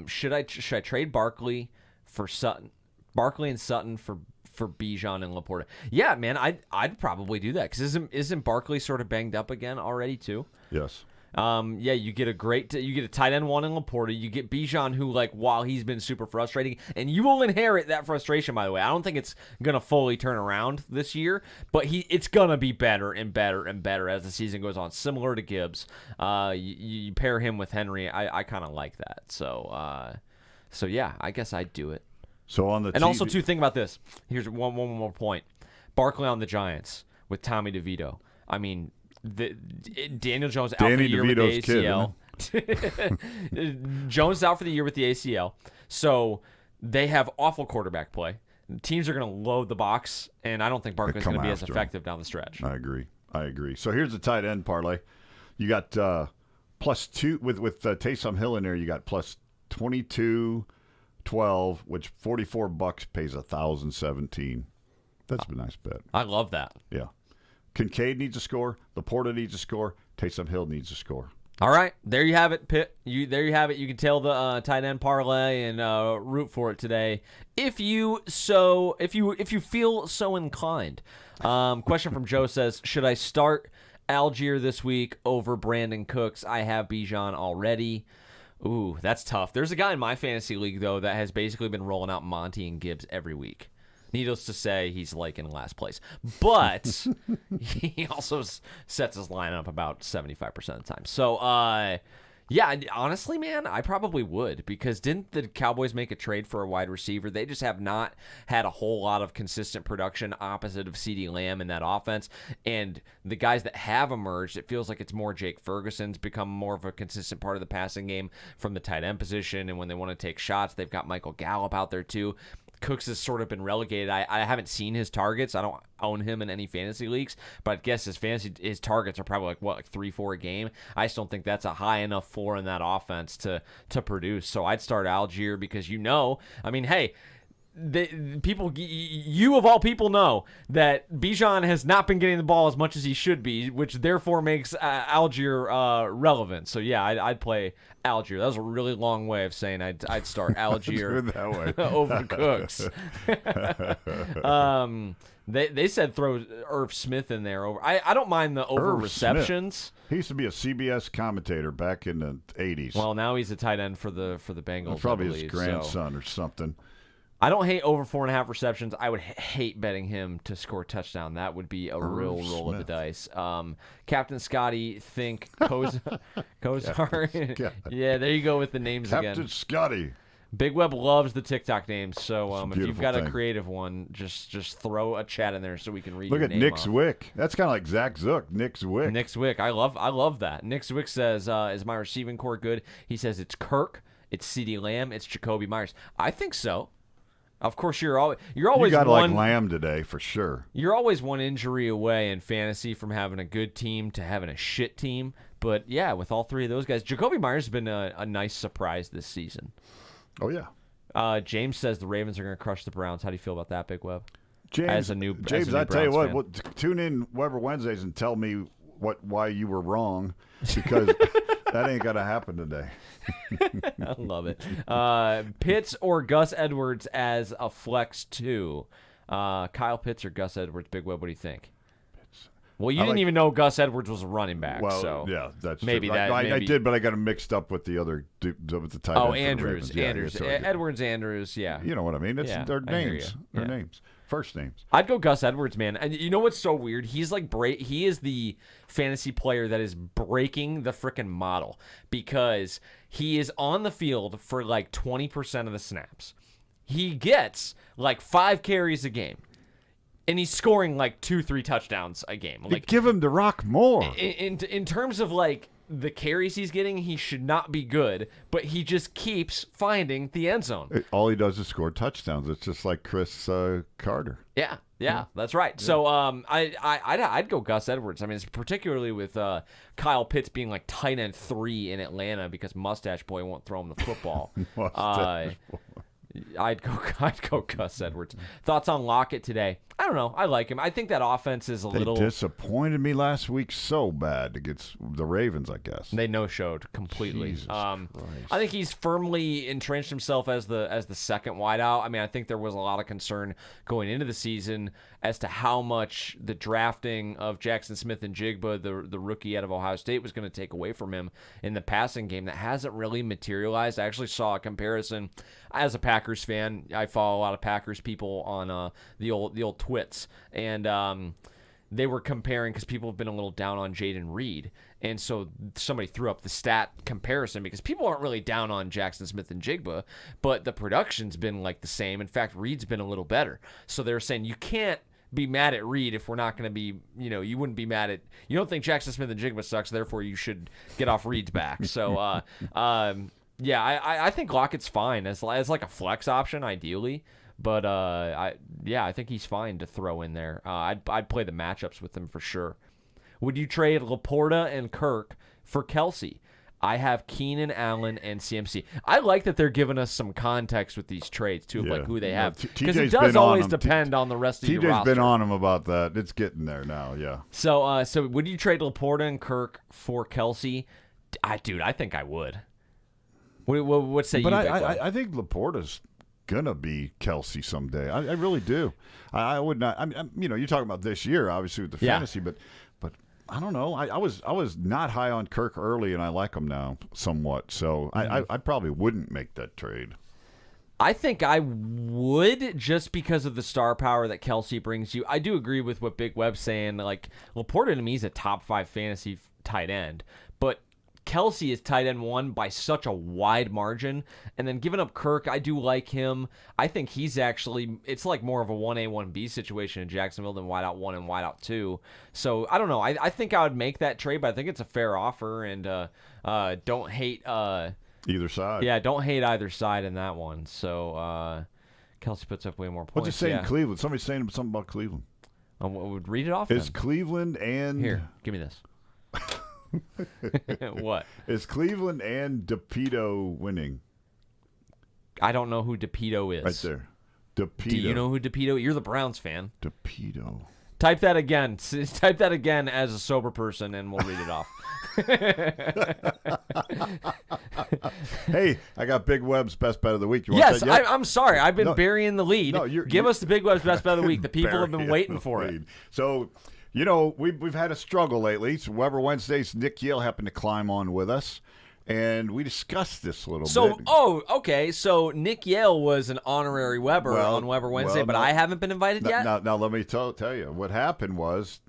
Should I trade Barkley for Sutton? Barkley and Sutton for Bijan and Laporta. Yeah, man, I'd probably do that because isn't Barkley sort of banged up again already too? Yes. Yeah, you get a tight end one in Laporta. You get Bijan, who while he's been super frustrating, and you will inherit that frustration. By the way, I don't think it's gonna fully turn around this year, but it's gonna be better and better and better as the season goes on. Similar to Gibbs, you pair him with Henry. I kind of like that. So yeah, I guess I'd do it. So on the And TV also, too, think about this. Here's one more point. Barkley on the Giants with Tommy DeVito. I mean, Daniel Jones out for the year with the ACL. Jones out for the year with the ACL. So they have awful quarterback play. Teams are going to load the box, and I don't think Barkley's going to be as effective down the stretch. I agree. So here's the tight end parlay. You got +2 with Taysom Hill in there. You got plus 22.12, which $44 pays 1,017. That's a nice bet. I love that. Yeah. Kincaid needs a score. Laporta needs a score. Taysom Hill needs a score. All right, there you have it, Pitt. There you have it. You can tell the tight end parlay and root for it today, if you feel so inclined. Question from Joe says, should I start Algier this week over Brandon Cooks? I have Bijan already. Ooh, that's tough. There's a guy in my fantasy league though that has basically been rolling out Monty and Gibbs every week. Needless to say, he's in last place. But he also sets his lineup about 75% of the time. So, yeah, honestly, man, I probably would. Because didn't the Cowboys make a trade for a wide receiver? They just have not had a whole lot of consistent production opposite of CeeDee Lamb in that offense. And the guys that have emerged, it feels like it's more Jake Ferguson's become more of a consistent part of the passing game from the tight end position. And when they want to take shots, they've got Michael Gallup out there, too. Cooks has sort of been relegated. I haven't seen his targets. I don't own him in any fantasy leagues, but I guess his targets are probably like 3-4 a game. I just don't think that's a high enough floor in that offense to produce. So I'd start Algier because I mean, hey, you of all people know that Bijan has not been getting the ball as much as he should be, which therefore makes Algier relevant. So yeah, I'd play Algier. That was a really long way of saying I'd start Algier that way. over Cooks. They said throw Irv Smith in there over. I don't mind the over Irv receptions. Smith. He used to be a CBS commentator back in the 80s. Well, now he's a tight end for the Bengals. That's probably I believe, his grandson or something. I don't hate over 4.5 receptions. I would hate betting him to score a touchdown. That would be a real roll of the dice. Captain Scotty, think Kozar. Yeah, there you go with the names again. Captain Scotty. Big Web loves the TikTok names, so if you've beautiful got a thing. creative one, just throw a chat in there so we can read Look your at name Nick off. Zwick. That's kind of like Zach Zook. Nick Zwick. Nick Zwick. I love that. Nick Zwick says, is my receiving core good? He says it's Kirk, it's CeeDee Lamb, it's Jacoby Myers. I think so. Of course, you're always You got to one like Lamb today for sure. you're always one injury away in fantasy from having a good team to having a shit team. But yeah, with all three of those guys, Jacoby Myers has been a nice surprise this season. Oh yeah. James says the Ravens are going to crush the Browns. How do you feel about that, Big Web? James, As a new James, I tell you Browns what, fan. tune in Weber Wednesdays and tell me why you were wrong, because that ain't gonna happen today. I love it. Pitts or Gus Edwards as a flex 2. Kyle Pitts or Gus Edwards, Big Web, what do you think? Well, you I didn't like- even know Gus Edwards was a running back. Well, so yeah, that's maybe true. that. I maybe. did, but I got him mixed up with the other with the tight end. Oh, for the Andrews. Ravens. Yeah, Andrews. that's right. Edwards, Andrews, yeah. You know what I mean? It's Yeah, their I hear names. you. Their Yeah. names. First names. I'd go Gus Edwards, man. And you know what's so weird? He's like he is the fantasy player that is breaking the freaking model because he is on the field for like 20% of the snaps. He gets like 5 carries a game. And he's scoring like 2-3 touchdowns a game. You Like give him the rock more. in terms of like the carries he's getting, he should not be good, but he just keeps finding the end zone. All he does is score touchdowns. It's just like Chris Carter. Yeah, that's right. So I'd go Gus Edwards. I mean, it's particularly with Kyle Pitts being like tight end 3 in Atlanta because Mustache Boy won't throw him the football. Mustache Boy. I'd go Gus Edwards. Thoughts on Lockett today? I don't know. I like him. I think that offense is a They little. disappointed me last week so bad against the Ravens, I guess. They no-showed completely. Jesus I Christ. think he's firmly entrenched himself as the second wideout. I mean, I think there was a lot of concern going into the season as to how much the drafting of Jackson Smith and Jigba, the rookie out of Ohio State, was going to take away from him in the passing game. That hasn't really materialized. I actually saw a comparison as a Packers fan. I follow a lot of Packers people on the old twits, and they were comparing because people have been a little down on Jaden Reed. And so somebody threw up the stat comparison because people aren't really down on Jackson Smith and Jigba, but the production's been like the same. In fact, Reed's been a little better. So they're saying you can't be mad at Reed if we're not going to be, you wouldn't be mad at, you don't think Jackson Smith and Jigba sucks, therefore you should get off Reed's back. So, yeah, I think Lockett's fine as like a flex option, ideally. But I think he's fine to throw in there. I'd play the matchups with him for sure. Would you trade Laporta and Kirk for Kelsey? I have Keenan Allen and CMC. I like that they're giving us some context with these trades too, of Yeah. like who they Yeah, have, because TJ's it does been on always him. depend on the rest of your TJ's roster. been on him about that. It's getting there now, yeah. So would you trade Laporta and Kirk for Kelsey? I think I would. What say But you? Big Boy? I think Laporta's gonna be Kelsey someday. I really do. I would not. you're talking about this year, obviously with the Yeah. fantasy, but I don't know. I was not high on Kirk early, and I like him now somewhat. So I probably wouldn't make that trade. I think I would, just because of the star power that Kelsey brings you. I do agree with what Big Web's saying. Like, Laporta to me is a top 5 fantasy tight end, but Kelsey is tight end 1 by such a wide margin. And then giving up Kirk, I do like him. I think he's actually, it's like more of a 1A, 1B situation in Jacksonville than wideout 1 and wideout 2. So I don't know. I think I would make that trade, but I think it's a fair offer, and don't hate Either side. yeah, don't hate either side in that one. So Kelsey puts up way more points. What's he saying? Yeah. Cleveland. Somebody's saying something about Cleveland. Would read it off. Is Then. Cleveland and Here, give me this. What? Is Cleveland and DePito winning? I don't know who DePito is. Right there. DePito. Do you know who DePito? You're the Browns fan. DePito. Type that again. Type that again as a sober person, and we'll read it off. Hey, I got Big Webb's best bet of the week. You want Yes, that yet? I'm sorry. I've been No. burying the lead. No, Give us the Big Web's best bet of the week. The people have been Burying waiting the for it. lead. So, we've had a struggle lately. So Weber Wednesdays, Nick Yale happened to climb on with us, and we discussed this a little bit. Okay. So Nick Yale was an honorary Weber Well, on Weber Wednesday, well, but no. I haven't been invited yet. Now, let me tell you. What happened was,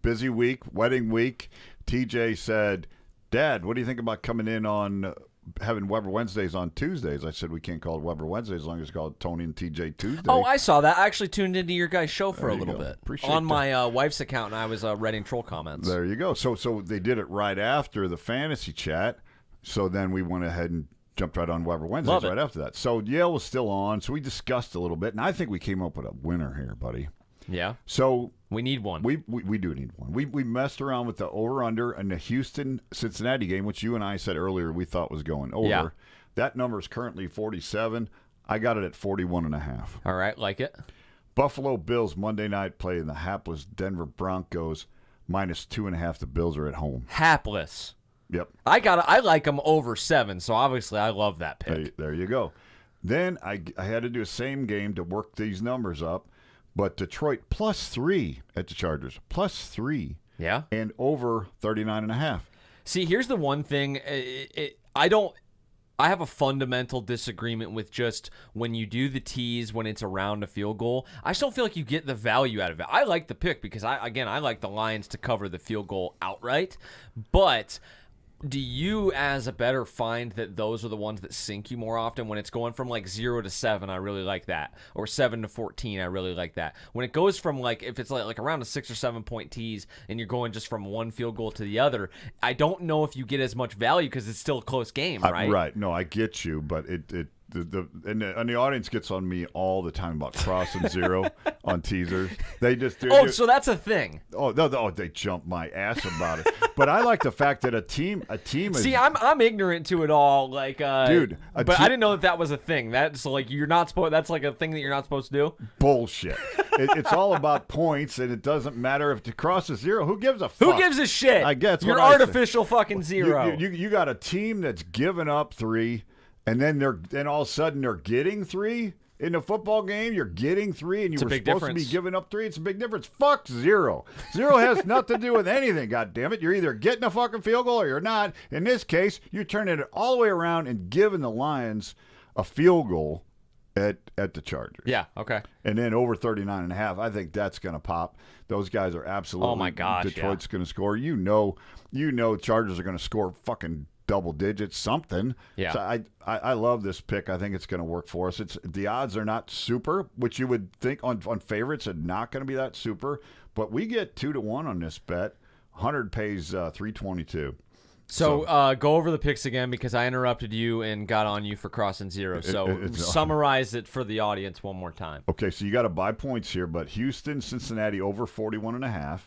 busy week, wedding week, TJ said, Dad, what do you think about coming in on having Weber Wednesdays on Tuesdays. I said we can't call it Weber Wednesdays as long as it's called Tony and TJ Tuesday. Oh, I saw that. I actually tuned into your guys' show for There a you little go. bit Appreciate on that. my wife's account, and I was reading troll comments. There you go. So they did it right after the fantasy chat. So then we went ahead and jumped right on Weber Wednesdays Love it. right after that. So Yale was still on. So we discussed a little bit, and I think we came up with a winner here, buddy. Yeah, So we need one. we do need one. We messed around with the over-under in the Houston-Cincinnati game, which you and I said earlier we thought was going over. Yeah. That number is currently 47. I got it at 41.5. All right, like it. Buffalo Bills Monday night play in the hapless Denver Broncos -2.5. The Bills are at home. Hapless. Yep. I like them over 7, so obviously I love that pick. There you go. Then I had to do a same game to work these numbers up, but Detroit +3 at the Chargers, +3, Yeah. and over 39.5. See, here's the one thing. I have a fundamental disagreement with just when you do the tease when it's around a field goal. I just don't feel like you get the value out of it. I like the pick because I like the Lions to cover the field goal outright. But do you, as a bettor, find that those are the ones that sink you more often? When it's going from like 0 to 7, I really like that, or 7 to 14, I really like that. When it goes from like, if it's like around a 6 or 7 point tease and you're going just from one field goal to the other, I don't know if you get as much value because it's still a close game, right? Right. No, I get you, but and the audience gets on me all the time about crossing zero on teasers. They just do. Oh, so that's a thing. Oh, no, they jump my ass about it. But I like the fact that a team is. See, I'm ignorant to it all, like, Dude, but I didn't know that was a thing. That's like you're not supposed. That's like a thing that you're not supposed to do. Bullshit. It's all about points, and it doesn't matter if it crosses zero. Who gives a fuck? Who gives a shit? I guess you're what I say. artificial fucking zero. You got a team that's giving up 3, and then all of a sudden they're getting 3 in the football game. You're getting 3, and you It's a were big supposed difference. to be giving up 3. It's a big difference. Fuck 0. 0 has nothing to do with anything. God damn it! You're either getting a fucking field goal or you're not. In this case, you're turning it all the way around and giving the Lions a field goal at the Chargers. Yeah. Okay. And then over 39.5, I think that's going to pop. Those guys are absolutely. Oh my gosh, Detroit's going to score. You know, Chargers are going to score fucking double digits, something. Yeah. So I love this pick. I think it's going to work for us. The odds are not super, which you would think on favorites are not going to be that super, but we get 2-1 on this bet. 100 pays 322. So go over the picks again because I interrupted you and got on you for crossing zero. So summarize it for the audience one more time. Okay, so you got to buy points here, but Houston, Cincinnati over 41.5,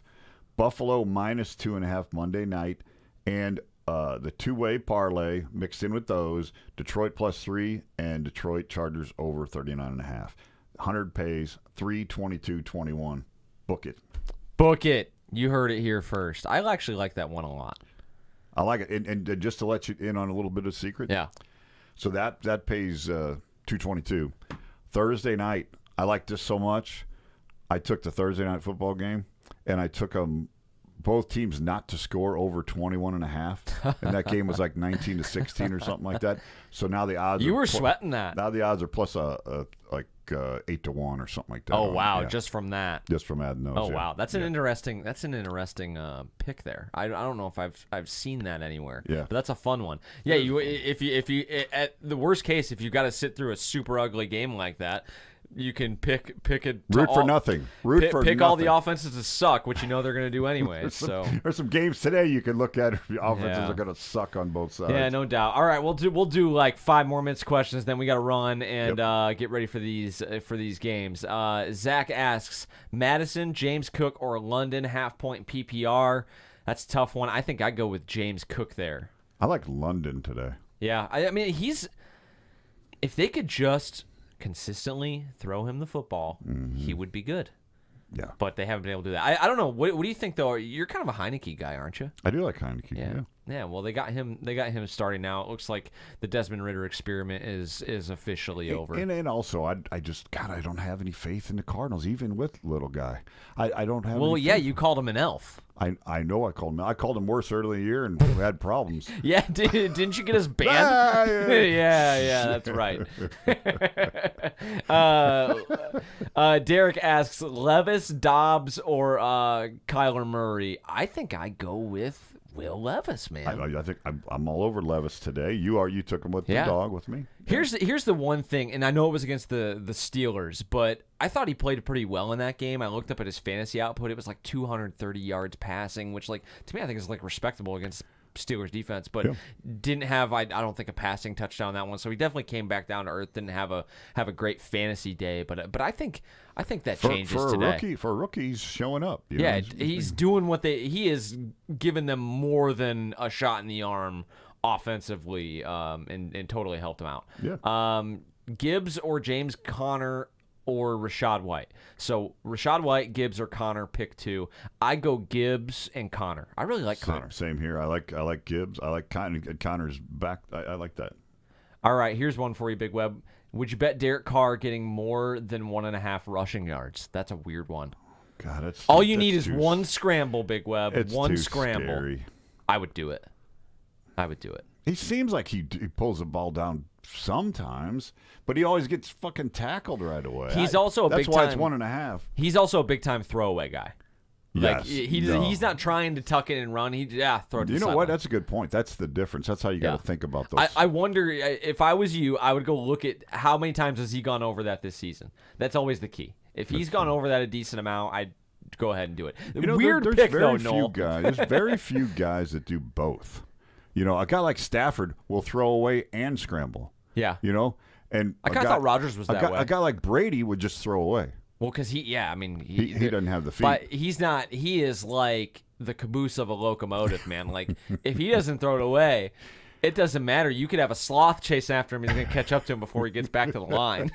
Buffalo -2.5 Monday night, and the two-way parlay mixed in with those, Detroit +3 and Detroit Chargers over 39.5. 100 pays 322.21. Book it. Book it. You heard it here first. I actually like that one a lot. I like it, and just to let you in on a little bit of secret. Yeah. So that pays 222. Thursday night, I like this so much. I took the Thursday night football game, and I took both teams not to score over 21.5, and that game was like 19-16 or something like that. So now the odds You are were sweating that. Now the odds are plus like 8-1 or something like that. Oh wow! Yeah. Just from that. Just from adding those. Oh yeah. wow, that's an interesting. That's an interesting pick there. I don't know if I've seen that anywhere. Yeah. but that's a fun one. Yeah, if you at the worst case, if you got to sit through a super ugly game like that, you can pick it. Root for nothing. Root for pick all the nothing. offenses to suck, which you know they're going to do anyway. So There's some games today you can look at. The offenses Yeah. are going to suck on both sides. yeah, no doubt. All right, we'll do like 5 more minutes questions. Then we got to run and get ready for these games. Zach asks Madison, James Cook, or London half-point PPR. That's a tough one. I think I'd go with James Cook there. I like London today. Yeah, I mean if they could just consistently throw him the football, he would be good. Yeah. But they haven't been able to do that. I don't know. What do you think though? You're kind of a Heineke guy, aren't you? I do like Heineke. Yeah. Yeah, well, they got him starting now. It looks like the Desmond Ridder experiment is officially over. And also, I just, God, I don't have any faith in the Cardinals, even with little guy. I don't have Well, any yeah, faith. you called him an elf. I know I called him. I called him worse early in the year and had problems. Yeah, didn't you get us banned? yeah, that's right. Derek asks, Levis, Dobbs, or Kyler Murray? I think I go with Will Levis, man. I think I'm all over Levis today. You took him with the dog with me. Here's the one thing, and I know it was against the Steelers, but I thought he played pretty well in that game. I looked up at his fantasy output; it was like 230 yards passing, which, like, to me, I think is like respectable against Steelers defense. But didn't have I don't think a passing touchdown on that one. So he definitely came back down to earth. Didn't have a great fantasy day, but I think that changes for today. For a rookie, he's showing up. Yeah, he's doing he is giving them more than a shot in the arm offensively, and totally helped him out. Yeah. Gibbs or James Conner or Rachaad White. So Rachaad White, Gibbs, or Conner, pick 2. I go Gibbs and Conner. I really like Conner. Same here. I like Gibbs. I like Conner's back. I like that. All right, here's one for you, Big Web. Would you bet Derek Carr getting more than 1.5 rushing yards? That's a weird one. God, all you need is one scramble, Big Web. It's one too scramble. Scary. I would do it. He seems like he pulls the ball down sometimes, but he always gets fucking tackled right away. He's also a big time. That's why it's 1.5. He's also a big time throwaway guy. Like Yes. he's not trying to tuck it and run. Throw it to the sideline. You know what? That's a good point. That's the difference. That's how you got to think about those. I wonder if I was you, I would go look at how many times has he gone over that this season. That's always the key. If he's gone over that a decent amount, I'd go ahead and do it. Weird there's pick very though, few Noel. There's very few guys that do both. A guy like Stafford will throw away and scramble. Yeah. And I kind of thought Rodgers was that way. A guy like Brady would just throw away. Well, because he doesn't have the feet. But he's not. He is like the caboose of a locomotive, man. Like if he doesn't throw it away, it doesn't matter. You could have a sloth chasing after him. He's going to catch up to him before he gets back to the line.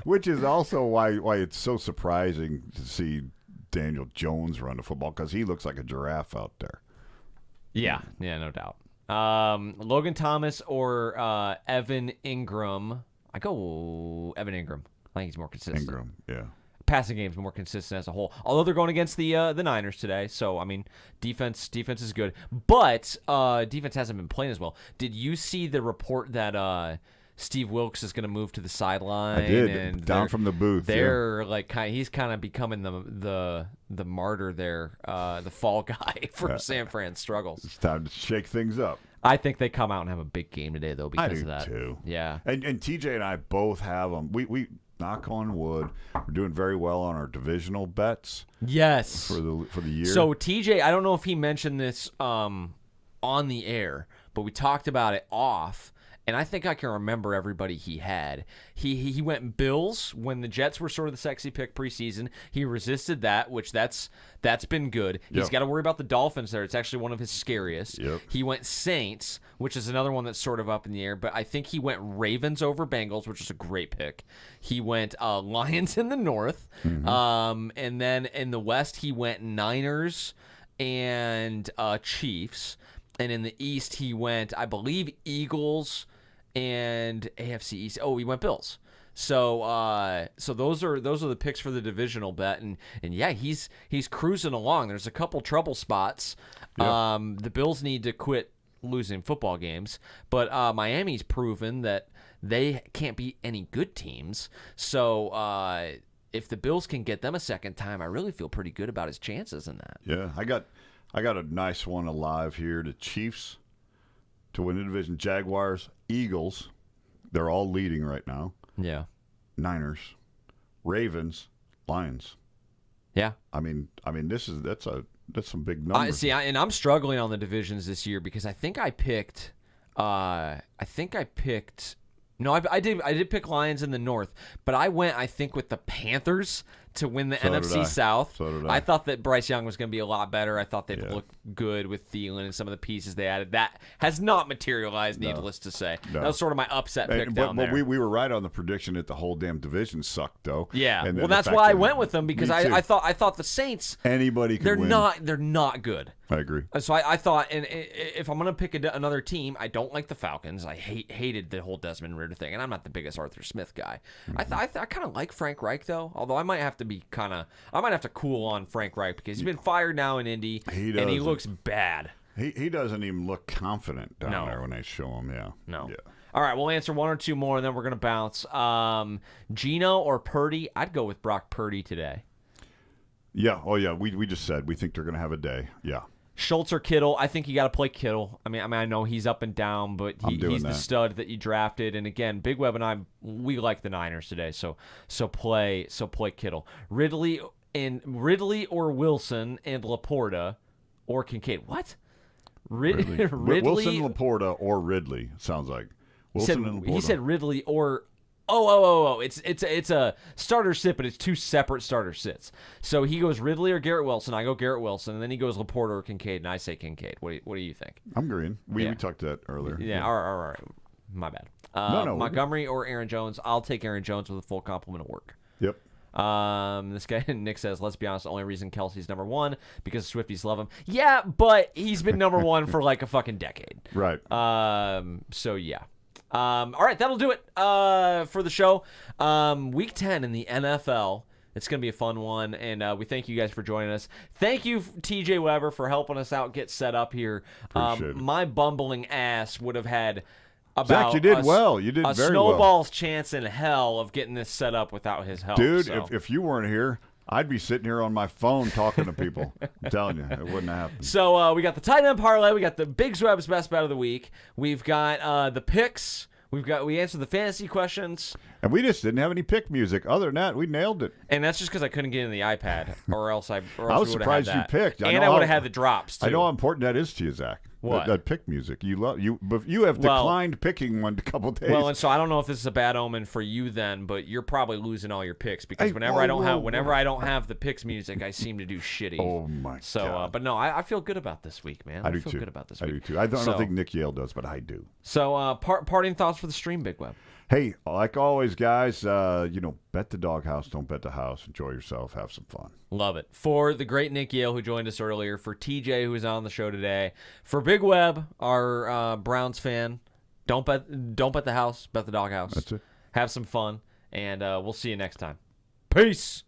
which is also why it's so surprising to see Daniel Jones run the football, because he looks like a giraffe out there. Yeah, no doubt. Logan Thomas or Evan Ingram. I go Evan Ingram. I think he's more consistent. Ingram, yeah. Passing game's more consistent as a whole. Although they're going against the Niners today, so I mean, defense is good, but defense hasn't been playing as well. Did you see the report that Steve Wilkes is going to move to the sideline? I did. And down from the booth. They're he's kind of becoming the martyr there, the fall guy for San Fran's struggles. It's time to shake things up. I think they come out and have a big game today, though, because of that. I do too. Yeah. And TJ and I both have them. We knock on wood. We're doing very well on our divisional bets. Yes. For the year. So TJ, I don't know if he mentioned this on the air, but we talked about it off. And I think I can remember everybody he had. He went Bills when the Jets were sort of the sexy pick preseason. He resisted that, which that's been good. He's got to worry about the Dolphins there. It's actually one of his scariest. Yep. He went Saints, which is another one that's sort of up in the air. But I think he went Ravens over Bengals, which is a great pick. He went Lions in the North. Mm-hmm. And then in the West, he went Niners and Chiefs. And in the East, he went, I believe, Eagles and AFC East. Oh, he went Bills. So those are the picks for the divisional bet, and yeah, he's cruising along. There's a couple trouble spots. Yeah. The Bills need to quit losing football games, but Miami's proven that they can't beat any good teams. So if the Bills can get them a second time, I really feel pretty good about his chances in that. Yeah, I got a nice one alive here. The Chiefs to win the division. Jaguars, Eagles, they're all leading right now. Yeah. Niners, Ravens, Lions. Yeah. I mean, that's some big numbers. And I'm struggling on the divisions this year because I think I picked. No, I did pick Lions in the North, but I went, I think, with the Panthers to win the NFC South. So did I. I thought that Bryce Young was going to be a lot better. I thought they'd look good with Thielen and some of the pieces they added. That has not materialized, needless to say. No. That was sort of my upset pick down there. But we were right on the prediction that the whole damn division sucked, though. Yeah, And well, the that's fact why I that- went with them because Me too. I thought the Saints. Anybody could They're win. not good. I agree. So I thought, and if I'm going to pick another team, I don't like the Falcons. I hated the whole Desmond Ridder thing, and I'm not the biggest Arthur Smith guy. Mm-hmm. I kind of like Frank Reich, though, although I might have to cool on Frank Reich because he's been fired now in Indy, and he doesn't. looks bad. He doesn't even look confident down there when they show him. Yeah. No. Yeah. All right, we'll answer one or two more, and then we're going to bounce. Geno or Purdy? I'd go with Brock Purdy today. Yeah. Oh, yeah. We just said we think they're going to have a day. Yeah. Schultz or Kittle. I think you got to play Kittle. I mean, I know he's up and down, but he's the stud that you drafted. And again, Big Web and I, we like the Niners today, so play Kittle. Ridley or Wilson and Laporta or Kincaid. What? Ridley. Wilson, Laporta, or Ridley sounds like. Wilson and Laporta. He said Ridley or. Oh! It's a starter sit, but it's two separate starter sits. So he goes Ridley or Garrett Wilson. I go Garrett Wilson, and then he goes Laporta or Kincaid, and I say Kincaid. What do you think? I'm green. We talked that earlier. Yeah. All right. My bad. No, Montgomery or Aaron Jones. I'll take Aaron Jones with a full complement of work. Yep. This guy Nick says, let's be honest, the only reason Kelsey's number one because Swifties love him. Yeah, but he's been number one for like a fucking decade. Right. So yeah. All right, that'll do it for the show. Week 10 in the NFL. It's going to be a fun one, and we thank you guys for joining us. Thank you, TJ Weber, for helping us out get set up here. Appreciate it. My bumbling ass would have had about Zach, you did well. You did a very well. snowball's chance in hell of getting this set up without his help. Dude, so. if you weren't here, I'd be sitting here on my phone talking to people. I'm telling you, it wouldn't happen. So we got the tight end parlay. We got the Big Web's best bet of the week. We've got the picks. We answered the fantasy questions. And we just didn't have any pick music. Other than that, we nailed it. And that's just because I couldn't get in the iPad, or else I was surprised you picked. And I would have had the drops too. I know how important that is to you, Zach. What? That pick music. But you have declined picking one a couple days. Well, and so I don't know if this is a bad omen for you then, but you're probably losing all your picks because whenever I don't have the picks music, I seem to do shitty. Oh my god! But no, I feel good about this week, man. I do feel too. good about this week. I do too. I don't think Nick Yale does, but I do. So, parting thoughts for the stream, Big Web. Hey, like always, guys, bet the doghouse, don't bet the house. Enjoy yourself, have some fun. Love it. For the great Nick Yale, who joined us earlier, for TJ, who was on the show today, for Big Web, our Browns fan, don't bet the house, bet the doghouse. That's it. Have some fun, and we'll see you next time. Peace.